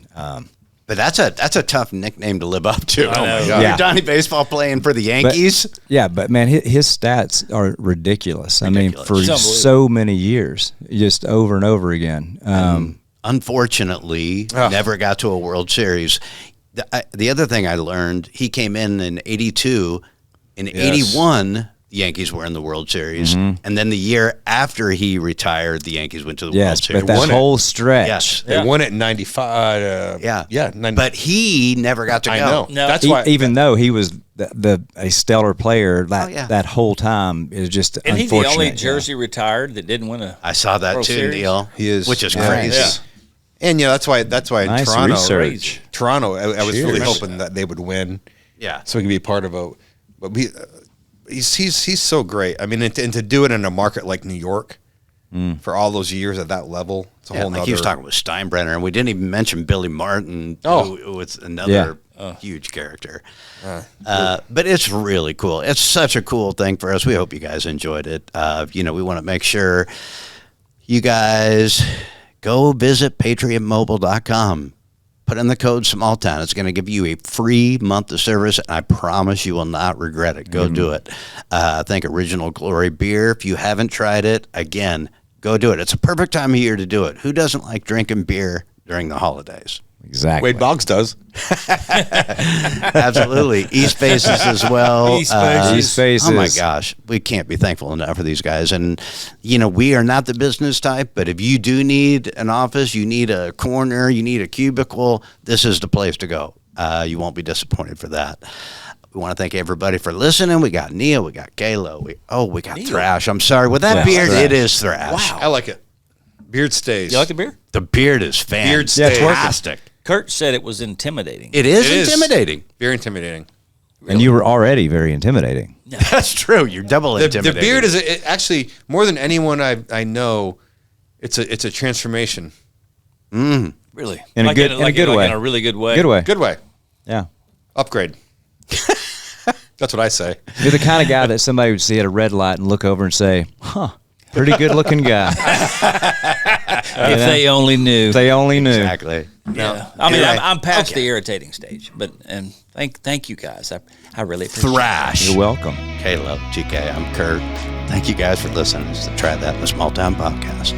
But that's a tough nickname to live up to. Oh my God. You're Donnie Baseball playing for the Yankees. But man, his stats are ridiculous. I mean, for so many years, just over and over again. Unfortunately, never got to a World Series. The other thing I learned, he came in 82. In 81, the Yankees were in the World Series. Mm-hmm. And then the year after he retired, the Yankees went to the World Series. But that whole stretch. Yes. They won it in 95. 90. But he never got to go. I know. No. That's why. Even though he was a stellar player that whole time, is just and unfortunate. He's the only Jersey retired that didn't win a I saw that World too, Series. Neil. He is. Which is crazy. Yeah. And that's why nice Toronto, research. Toronto, I was really hoping that they would win. Yeah. So we could be a part of it. But he's so great. I mean, and to do it in a market like New York for all those years at that level, it's a whole nother. He was talking with Steinbrenner, and we didn't even mention Billy Martin, who was another huge character. But it's really cool. It's such a cool thing for us. We hope you guys enjoyed it. We want to make sure you guys go visit patriotmobile.com. Put in the code SmallTown. It's going to give you a free month of service, and I promise you will not regret it. Go do it. Think Original Glory beer. If you haven't tried it, again, go do it. It's a perfect time of year to do it. Who doesn't like drinking beer during the holidays? Exactly. Wade Boggs does. Absolutely. East Faces as well. East Faces. East Faces. Oh my gosh. We can't be thankful enough for these guys. And, we are not the business type, but if you do need an office, you need a corner, you need a cubicle, this is the place to go. You won't be disappointed for that. We want to thank everybody for listening. We got Neil, we got Kayla, we got Neil. Thrash. I'm sorry. With that beard, Thrash. it is Thrash. Wow. I like it. Beard stays. You like the beer? The beard is Beard stays. fantastic. Kurt said it was intimidating. It is It is. intimidating. Very intimidating. And you were already very intimidating. That's true. You're double The intimidating. beard is actually more than anyone I know. It's a transformation. Really? In a good way. In a really good way. Good way. Good way. Yeah. Upgrade. That's what I say. You're the kind of guy that somebody would see at a red light and look over and say, pretty good looking guy. If they only knew. If they only knew. Exactly. Yeah. I mean, Anyway, I'm past the irritating stage, and thank you guys. I really appreciate it. Thrash. You're welcome. Kayla, GK, I'm Kurt. Thank you guys for listening to Try That in a Small Town podcast.